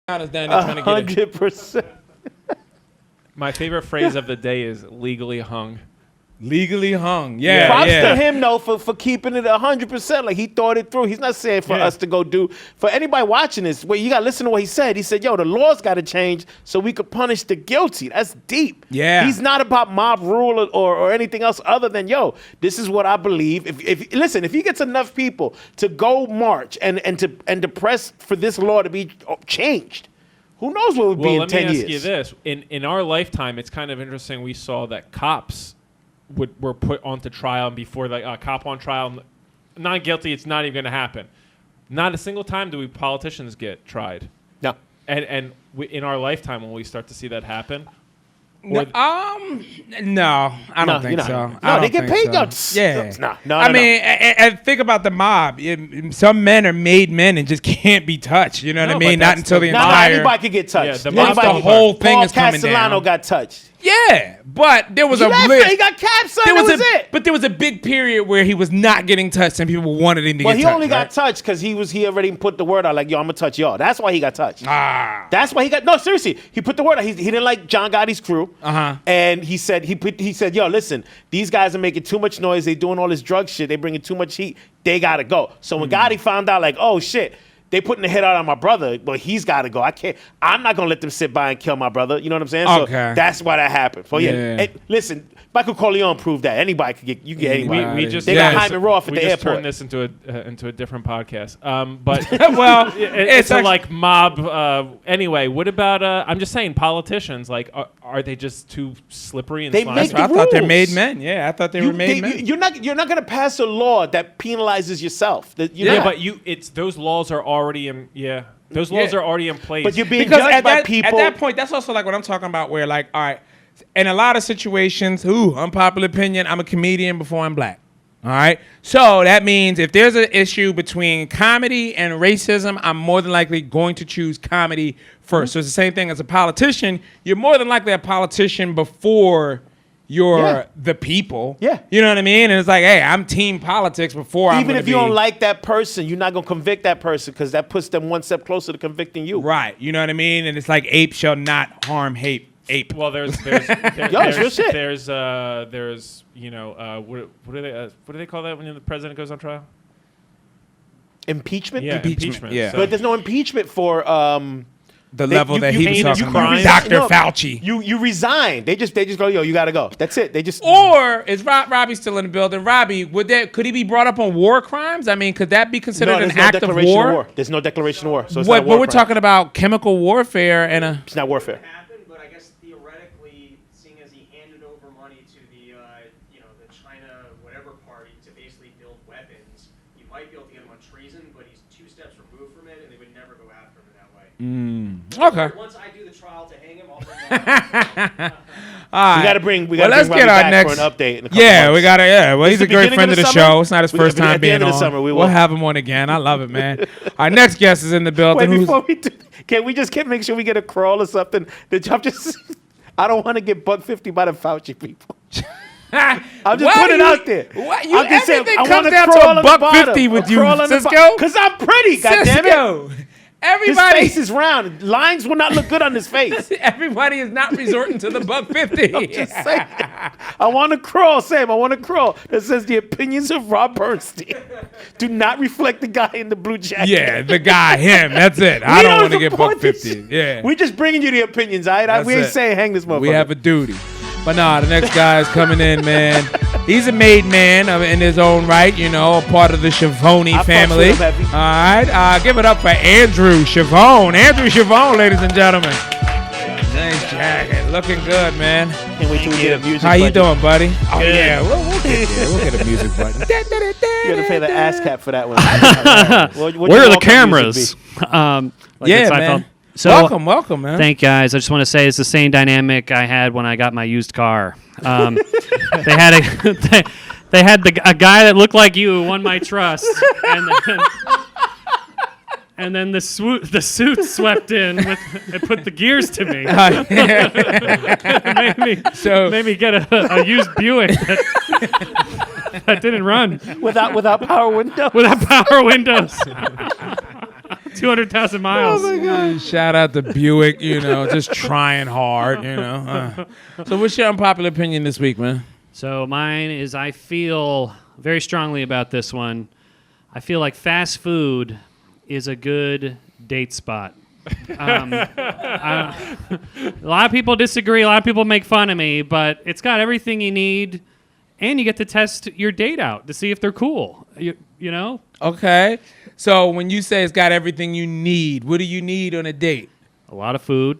Down there trying to get it. 100%. My favorite phrase of the day is legally hung. Legally hung. Yeah, Props yeah. to him though for keeping it 100%. Like he thought it through. He's not saying for us to go do. For anybody watching this, you got to listen to what he said. He said, "Yo, the laws got to change so we could punish the guilty." That's deep. Yeah. He's not about mob rule or anything else other than this is what I believe. If he gets enough people to go march and to press for this law to be changed, who knows what would be in 10 years? Let me ask you this: in our lifetime, it's kind of interesting. We saw that cops were put onto trial, and before the cop on trial, not guilty, it's not even going to happen. Not a single time do we politicians get tried. No. And in our lifetime, when we start to see that happen, No, I don't think so. No, they get paid. Yeah. No. I mean, and think about the mob. Some men are made men and just can't be touched. You know what I mean? Not until the entire. Anybody could get touched. Yeah, once the whole thing is coming down. Castellano got touched. Yeah, but there was He got capped, son. That was it. But there was a big period where he was not getting touched, and people wanted him to get touched. Well, he only got touched because he already put the word out like, yo, I'm gonna touch y'all. That's why he got touched. That's why he got seriously. He put the word out. He didn't like John Gotti's crew. And he said, yo, listen, these guys are making too much noise. They doing all this drug shit. They bringing too much heat. They gotta go. So when Gotti found out, like, oh shit, they putting the hit out on my brother, but he's got to go. I'm not going to let them sit by and kill my brother. You know what I'm saying? Okay. So that's why that happened. So, yeah. Listen, Michael Corleone proved that. Anybody could get, you get anybody. They got Hyman Roth at the airport. We just turned this into a different podcast. But well, it's like mob. Anyway, what about, I'm just saying, politicians, like, are they just too slippery and slimy? I thought they're made men. Yeah, I thought they were made men. You're not going to pass a law that penalizes yourself. But those laws are already in, those laws are already in place. But you're being judged by people. At that point, that's also like what I'm talking about where like, all right, in a lot of situations, unpopular opinion, I'm a comedian before I'm black. All right? So that means if there's an issue between comedy and racism, I'm more than likely going to choose comedy first. So it's the same thing as a politician. You're more than likely a politician before you're the people. Yeah. You know what I mean? And it's like, hey, I'm team politics before I'm Even if you don't like that person, you're not going to convict that person because that puts them one step closer to convicting you. Right. You know what I mean? And it's like ape shall not harm ape. Well, there's what do they call that when the president goes on trial? Impeachment? Yeah, impeachment. Yeah. But there's no impeachment for the level that he was talking about. Dr. Fauci. You resign. They just go, yo, you gotta go. That's it. They just Or is Robbie still in the building? Robbie, could he be brought up on war crimes? I mean, could that be considered an act of war? There's no declaration of war. So it's But not a war we're crime. talking about chemical warfare and a. It's not warfare. But I guess theoretically, seeing as he handed over money to the the China whatever party to basically build weapons, you might be able to get him on treason, but he's 2 steps removed from it, and they would never go after him in that way. Okay. Once I do the trial to hang him, I'll bring him All right. We gotta bring let's Robbie get our back next for an update in a couple we months. gotta. Yeah, well, he's a the great beginning friend of of the the summer? show. It's not his first time At the being end of the on. summer, we We'll will. have him on again. I love it, man. Our next guest is in the building. Wait, before we do, can we just make sure we get a crawl or something? I don't want to get $150 by the Fauci people. I'm just putting it out there. What? I'm just saying, Everything I comes wanna down crawl to on the $150 bottom. with you, Crawl on the Cisco. Because I'm pretty, goddammit. Cisco. His Everybody, face is round. Lines will not look good on his face. everybody is not resorting to the $150. I'm just saying. I want to crawl, Sam. I want to crawl. That says the opinions of Rob Bernstein do not reflect the guy in the blue jacket. Yeah, the guy, him. That's it. I don't want to get $150. Yeah, We're just bringing you the opinions, all right? We ain't saying hang this motherfucker. we have a duty. But nah, the next guy is coming in, man. He's a made man in his own right, a part of the Schiavone family. fucks with him heavy. All right, give it up for Andrew Schiavone. Andrew Schiavone, ladies and gentlemen. Nice jacket, looking good, man. Can't wait till we get a music How you budget. doing, buddy? Oh yeah, we'll get there. We'll get a music button. You gotta pay the ass cap for that one. Where are the cameras? Yeah, man. So, welcome, man. thank you guys. I just want to say it's the same dynamic I had when I got my used car. They had a guy that looked like you who won my trust, and then the suit swept in and put the gears to me. made me get a used Buick that didn't run without power window. without power windows. 200,000 miles. Shout out to Buick, just trying hard, So what's your unpopular opinion this week, man? So mine is I feel very strongly about this one. I feel like fast food is a good date spot. A lot of people disagree. A lot of people make fun of me, but it's got everything you need, and you get to test your date out to see if they're cool. You know? Okay. So when you say it's got everything you need, what do you need on a date? A lot of food.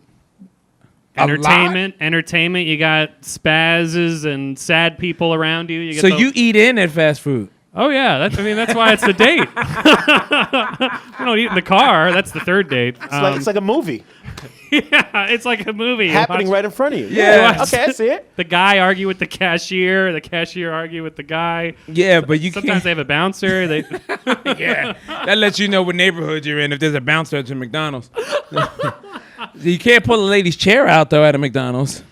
A Entertainment. You got spazzes and sad people around you. So you eat in at fast food? Oh yeah, that's why it's the date. We don't eat in the car. That's the third date. It's like a movie Yeah, it's like a movie happening right in front of you. Yeah. Okay, I see it. The guy argue with the cashier. The cashier argue with the guy. Yeah, but you Sometimes they have a bouncer. They yeah, that lets you know what neighborhood you're in if there's a bouncer at McDonald's. You can't pull a lady's chair out though at a McDonald's.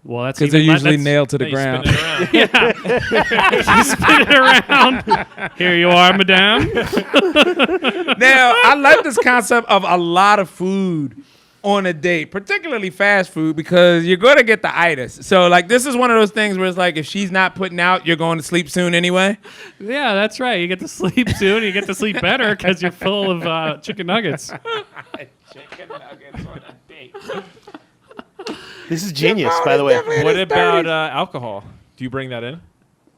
Well, that's because they're usually nailed to the You ground. spin it around. Yeah, you spin it around. Here you are, madame. Now, I like this concept of a lot of food on a date, particularly fast food, because you're going to get the itis. So, like, this is one of those things where it's like, if she's not putting out, you're going to sleep soon anyway. Yeah, that's right. You get to sleep soon. You get to sleep better because you're full of chicken nuggets. Chicken nuggets on a date. This is genius, by the way. What about alcohol? Do you bring that in?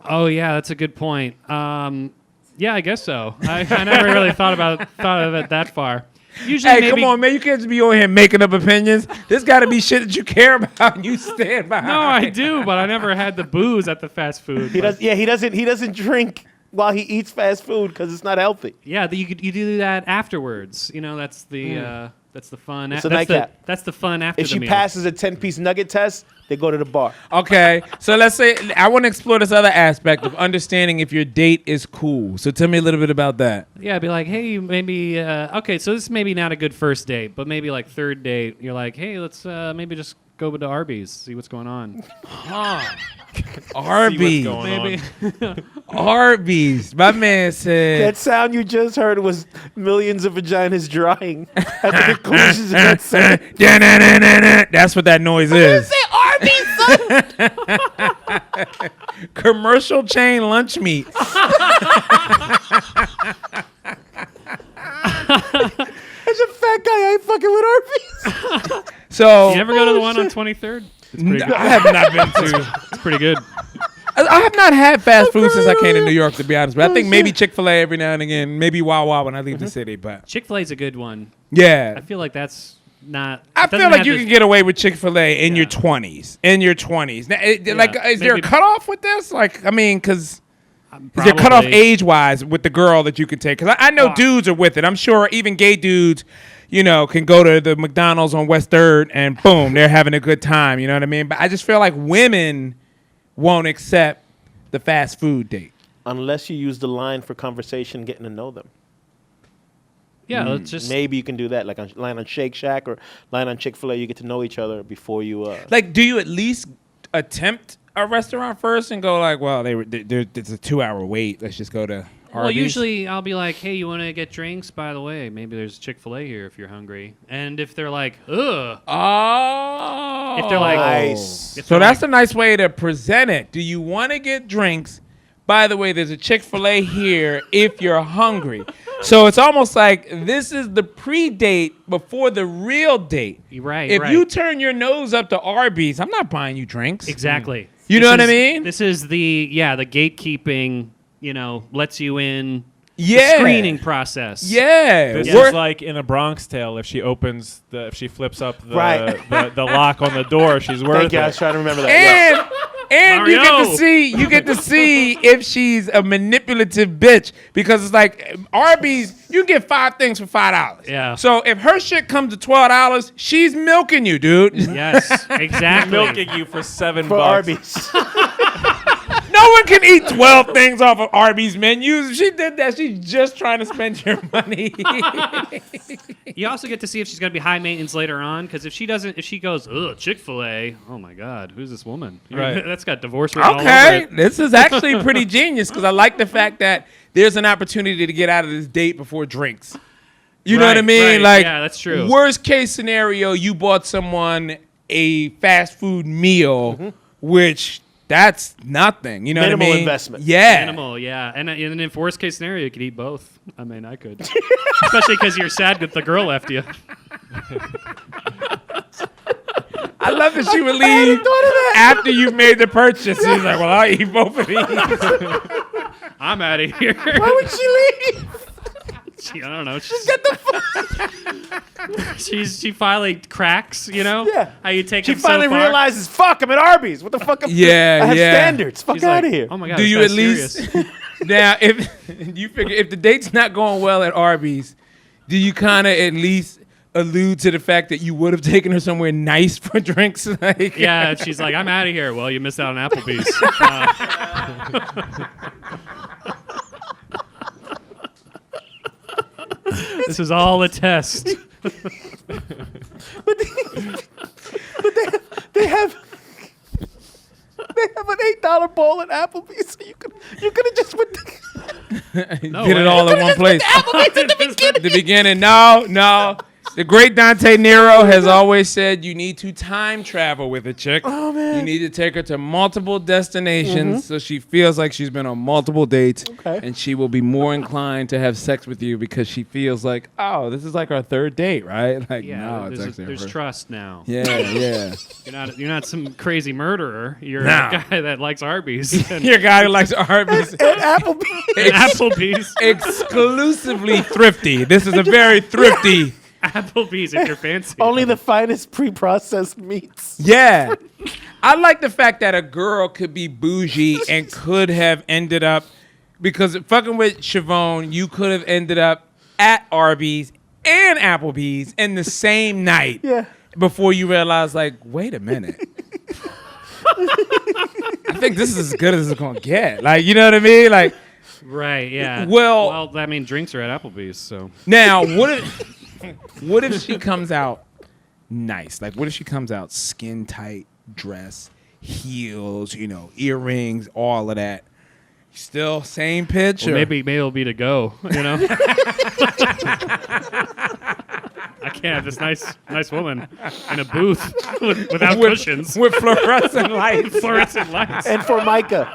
Oh yeah, that's a good point. Yeah, I guess so. I never really thought of it that far. Usually, Hey, come on, man. You can't just be over here making up opinions. This got to be shit that you care about and you stand behind. No, I do, but I never had the booze at the fast food. He does. Yeah, he doesn't drink while he eats fast food because it's not healthy. Yeah, you do that afterwards. That's the that's the fun. It's a that's nightcap. That's the fun after If the she meal. passes a 10-piece nugget test, they go to the bar. Okay, so let's say I want to explore this other aspect of understanding if your date is cool. So tell me a little bit about that. Yeah, I'd be like, hey, maybe okay, so this is maybe not a good first date, but maybe like third date, you're like, hey, let's maybe just go to Arby's, see what's going on. Arby's. See what's going on. Arby's. My man said. That sound you just heard was millions of vaginas drying at the conclusions of that sound. That's what that noise is. Commercial chain lunch meat. As a fat guy, I ain't fucking with Arby's. So You never go to the one on 23rd? It's pretty good. I have not been to. It's pretty good. I have not had fast food since I came to New York, to be honest. But I think maybe Chick-fil-A every now and again, maybe Wawa when I leave the city. But Chick-fil-A's a good one. yeah, I feel like that's not. I it doesn't feel like have you this- can get away with Chick-fil-A in your Yeah. 20s. In your 20s. Now, like, is there a maybe- cutoff with this? Like, I mean, because is there cutoff Probably. age-wise with the girl that you can take? Because I know dudes are with it. I'm sure even gay dudes, can go to the McDonald's on West 3rd and boom, they're having a good time. You know what I mean? But I just feel like women won't accept the fast food date. Unless you use the line for conversation, getting to know them. Yeah, let's just. Maybe you can do that, like line on Shake Shack or line on Chick-fil-A. You get to know each other before you. Like, do you at least attempt a restaurant first and go like, well, it's a 2-hour wait. Let's just go to Arby's? Well, usually I'll be like, hey, you want to get drinks? By the way, maybe there's Chick-fil-A here if you're hungry. And if they're like, ugh. Oh. If they're like, Nice. if So they're that's like, a nice way to present it. Do you want to get drinks? By the way, there's a Chick-fil-A here if you're hungry. So it's almost like this is the pre-date before the real date. Right, If right. you turn your nose up to Arby's, I'm not buying you drinks. Exactly. You know what I mean? This is the gatekeeping, lets you in. Yeah. Screening process. Yeah. This We're- is like in A Bronx Tale. If she flips up the Right. the lock on the door, she's worth Thank you. I was it. trying to remember that. And you Mario. get to see if she's a manipulative bitch, because it's like Arby's, you get 5 things for $5. Yeah. So if her shit comes to $12, she's milking you, dude. Yes, exactly. Milking you for $7 For Arby's. No one can eat 12 things off of Arby's menu. If she did that, she's just trying to spend your money. You also get to see if she's going to be high maintenance later on, because if she goes, ugh, Chick-fil-A, oh my God, who's this woman? Right. That's got divorce written all over Okay, it. this is actually pretty genius, because I like the fact that there's an opportunity to get out of this date before drinks. You know what I Right, mean? right. Like, Yeah, that's true. Worst case scenario, you bought someone a fast food meal, which that's nothing. You know Minimal what I mean? investment. Yeah. Animal, yeah. And if worst case scenario, you could eat both. I mean, I could. Especially because you're sad that the girl left you. I love that she would leave after you've made the purchase. She's like, well, I'll eat both of these. I'm out of here. Why would she leave? I don't know. She finally cracks, you know? Yeah. How you take She it so finally far. realizes, fuck, I'm at Arby's. What the fuck? Yeah, I have yeah. standards. Fuck She's out like, of here. Oh my God. Do this you guy's at least serious. now if you figure if the date's not going well at Arby's, do you kind of at least allude to the fact that you would have taken her somewhere nice for drinks? Like, Yeah, and she's like, I'm out of here. Well, you missed out on Applebee's. This is all a test. They have an $8 bowl at Applebee's, so you could have just went. did it all in one place. The beginning. No. The great Dante Nero has always said you need to time travel with a chick. Oh, man. You need to take her to multiple destinations so she feels like she's been on multiple dates. Okay. And she will be more inclined to have sex with you because she feels like, oh, this is like our third date, right? Like, Yeah, no, it's there's, actually our there's first. trust now. Yeah. You're not some crazy murderer. You're No. a guy that likes Arby's and You're a guy who likes Arby's. At Applebee's. Applebee's. Exclusively thrifty. This is a very thrifty. Applebee's if you're fancy. Only the finest pre-processed meats. Yeah. I like the fact that a girl could be bougie and could have ended up, because fucking with Schiavone, you could have ended up at Arby's and Applebee's in the same night. Yeah. Before you realize, like, wait a minute. I think this is as good as it's going to get. Like, you know what I mean? Like, Right, yeah. Well, I mean, drinks are at Applebee's, so. now, what if she comes out nice? Like, what if she comes out skin tight, dress, heels, earrings, all of that? Still same pitch? Well, or? maybe it'll be to go, you know? I can't have this nice woman in a booth without cushions. With fluorescent lights. Fluorescent lights. And Formica.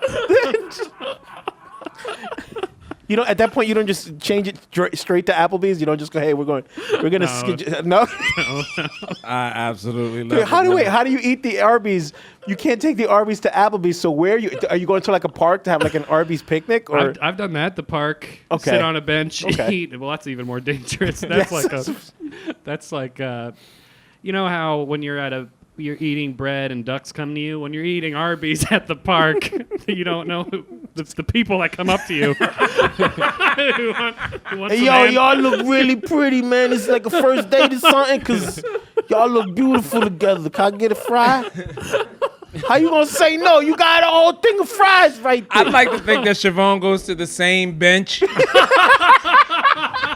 At that point, you don't just change it straight to Applebee's. You don't just go, "Hey, we're gonna no." I absolutely love Dude, it. how do you eat the Arby's? You can't take the Arby's to Applebee's. So are you going to like a park to have like an Arby's picnic? Or I've done that at the park. Okay. Sit on a bench, Okay. eat. Well, that's even more dangerous. That's like you know how when you're eating bread and ducks come to you? When you're eating Arby's at the park, you don't know the people that come up to you. who want Hey, some y'all look really pretty, man. It's like a first date or something, because y'all look beautiful together. Can I get a fry? How you gonna say no? You got a whole thing of fries right there. I'd like to think that Schiavone goes to the same bench.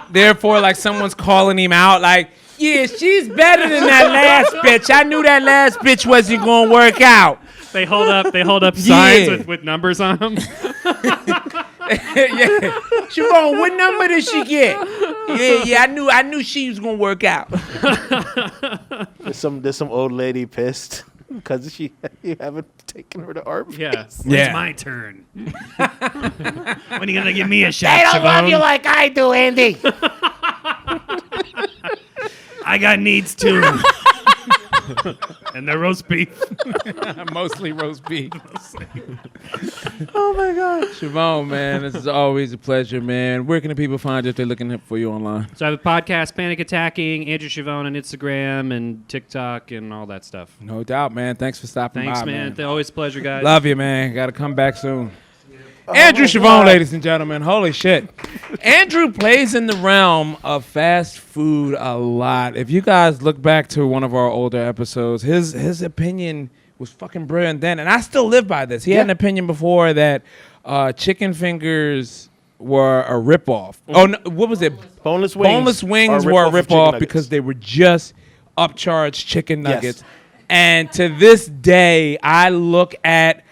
Therefore, like, someone's calling him out, like, yeah, she's better than that last bitch. I knew that last bitch wasn't gonna work out. They hold up signs Yeah. with numbers on them. Yeah. Schiavone, what number did she get? Yeah, I knew she was gonna work out. There's some old lady pissed because you haven't taken her to Arby's. Yeah. Yeah. It's my turn. When are you gonna give me a shot, They don't love Schiavone? you like I do, Andy. I got needs too. And they're roast beef. Mostly roast beef. Oh my God. Schiavone, man, this is always a pleasure, man. Where can the people find you if they're looking for you online? So I have a podcast, Panic Attacking, Andrew Schiavone on Instagram and TikTok and all that stuff. No doubt, man. Thanks for stopping Thanks, by, man. Always a pleasure, guys. Love you, man. Got to come back soon. Andrew Schiavone, ladies and gentlemen. Holy shit. Andrew plays in the realm of fast food a lot. If you guys look back to one of our older episodes, his opinion was fucking brilliant then. And I still live by this. He had an opinion before that chicken fingers were a ripoff. Oh, no, what was it? Boneless wings. Boneless wings are were a of chicken ripoff nuggets. because they were just upcharged chicken Yes. nuggets. And to this day, I look at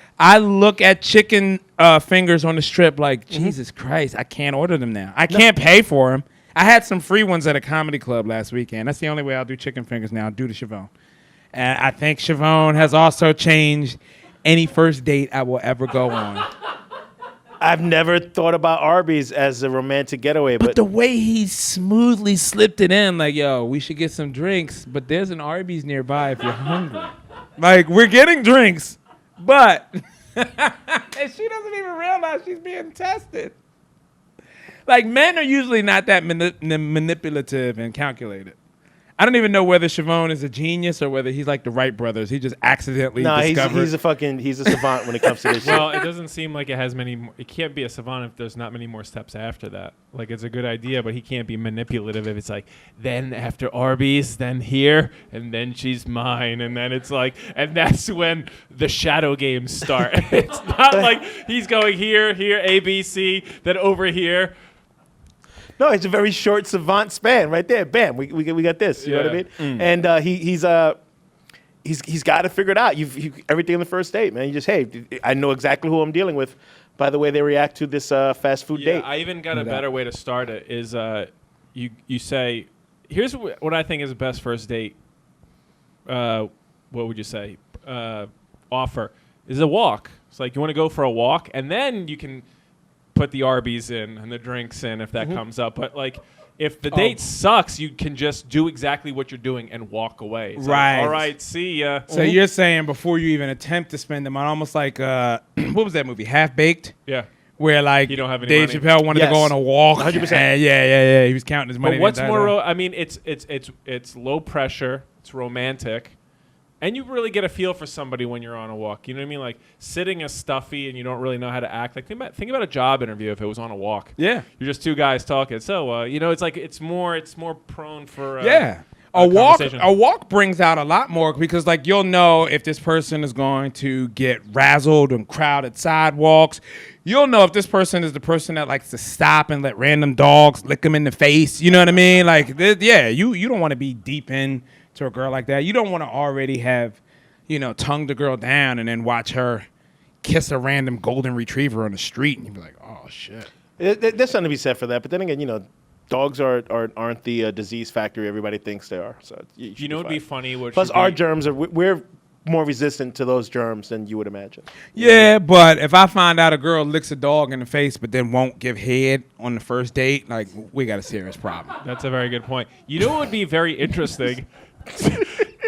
chicken fingers on the strip like, Jesus Christ, I can't order them now. I can't pay for them. I had some free ones at a comedy club last weekend. That's the only way I'll do chicken fingers now. I'll do the Schiavone. And I think Schiavone has also changed any first date I will ever go on. I've never thought about Arby's as a romantic getaway, But the way he smoothly slipped it in, like, yo, we should get some drinks, but there's an Arby's nearby if you're hungry. Like, we're getting drinks, but and she doesn't even realize she's being tested. Like, men are usually not that manipulative and calculated. I don't even know whether Schiavone is a genius or whether he's like the Wright brothers. He just accidentally discovered. He's a savant when it comes to this shit. Well, it doesn't seem like it has many more. It can't be a savant if there's not many more steps after that. Like, it's a good idea, but he can't be manipulative if it's like, then after Arby's, then here, and then she's mine. And then it's like, and that's when the shadow games start. It's not like he's going here, A, B, C, then over here. No, it's a very short savant span right there. Bam, we got this. You know what I mean? And he's got to figure it out. Everything on the first date, man. You just, hey, I know exactly who I'm dealing with by the way they react to this fast food date. I even got a better way to start it. Is you say, here's what I think is the best first date. What would you say? Offer is a walk. It's like, you want to go for a walk, and then you can put the Arby's in and the drinks in if that comes up. But like, if the date sucks, you can just do exactly what you're doing and walk away. It's right. Like, all right, see ya. So you're saying before you even attempt to spend them on, almost like what was that movie, Half Baked? Yeah. Where like You don't have any Dave money. Chappelle wanted to go on a walk. 100%. And yeah. He was counting his money. But what's more? I mean, it's low pressure. It's romantic. And you really get a feel for somebody when you're on a walk. You know what I mean? Like, sitting is stuffy and you don't really know how to act. Like, think about a job interview if it was on a walk. Yeah. You're just two guys talking. So, it's like it's more prone for A conversation. walk brings out a lot more because, like, you'll know if this person is going to get razzled on crowded sidewalks. You'll know if this person is the person that likes to stop and let random dogs lick them in the face. You know what I mean? Like, you don't want to be deep in to a girl like that. You don't want to already have, tongued the girl down and then watch her kiss a random golden retriever on the street and you'd be like, oh, shit. There's something to be said for that. But then again, dogs aren't the disease factory everybody thinks they are. So you know, it'd be funny. Plus, our germs we're more resistant to those germs than you would imagine. Yeah, but if I find out a girl licks a dog in the face but then won't give head on the first date, like, we got a serious problem. That's a very good point. You know what would be very interesting?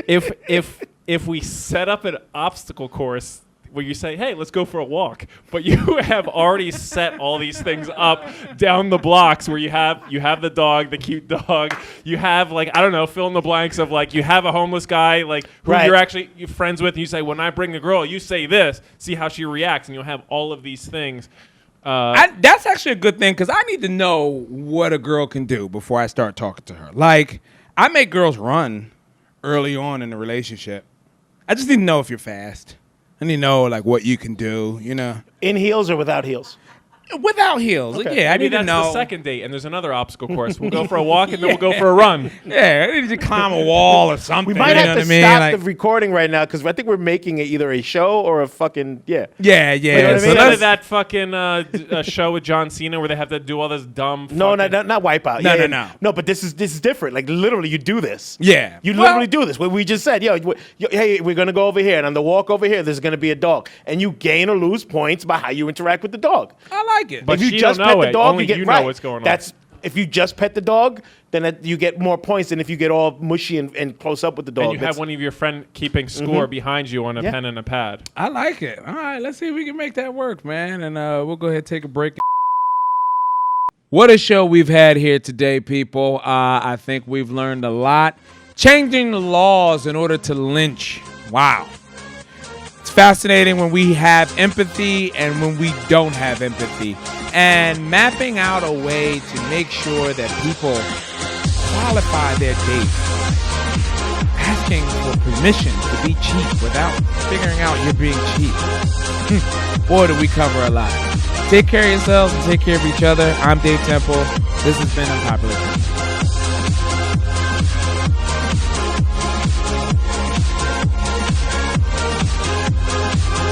if we set up an obstacle course where you say, hey, let's go for a walk, but you have already set all these things up down the blocks where you have the dog, the cute dog, you have, like, I don't know, fill in the blanks of, like, you have a homeless guy, like, who you're friends with, and you say, when I bring the girl, you say this, see how she reacts, and you'll have all of these things. That's actually a good thing because I need to know what a girl can do before I start talking to her. Like, I make girls run early on in the relationship. I just need to know if you're fast. I need to know, like, what you can do, In heels or without heels? Without heels. Okay. Yeah, I need to That's know. the second date, and there's another obstacle course. We'll go for a walk, and then we'll go for a run. Yeah, I need to climb a wall or something. We might you know have to what I mean? stop Like, the recording right now because I think we're making it either a show or a fucking Yeah. You know what I Is mean? that that fucking show with John Cena where they have to do all this dumb? No, fucking- not Wipeout. No. No, but this is different. Like, literally, you do this. Yeah. You Well- literally do this. What we just said, hey, we're going to go over here, and on the walk over here, there's going to be a dog. And you gain or lose points by how you interact with the dog. I like it. But if you she just don't pet know the it. dog, Only you get you know right. what's going on. That's if you just pet the dog, then you get more points than if you get all mushy and close up with the dog. And you have one of your friend keeping score behind you on a pen and a pad. I like it. All right, let's see if we can make that work, man. And we'll go ahead and take a break. What a show we've had here today, people. I think we've learned a lot. Changing the laws in order to lynch. Wow. It's fascinating when we have empathy and when we don't have empathy. And mapping out a way to make sure that people qualify their dates. Asking for permission to be cheap without figuring out you're being cheap. Boy, do we cover a lot. Take care of yourselves and take care of each other. I'm Dave Temple. This has been Unpopular.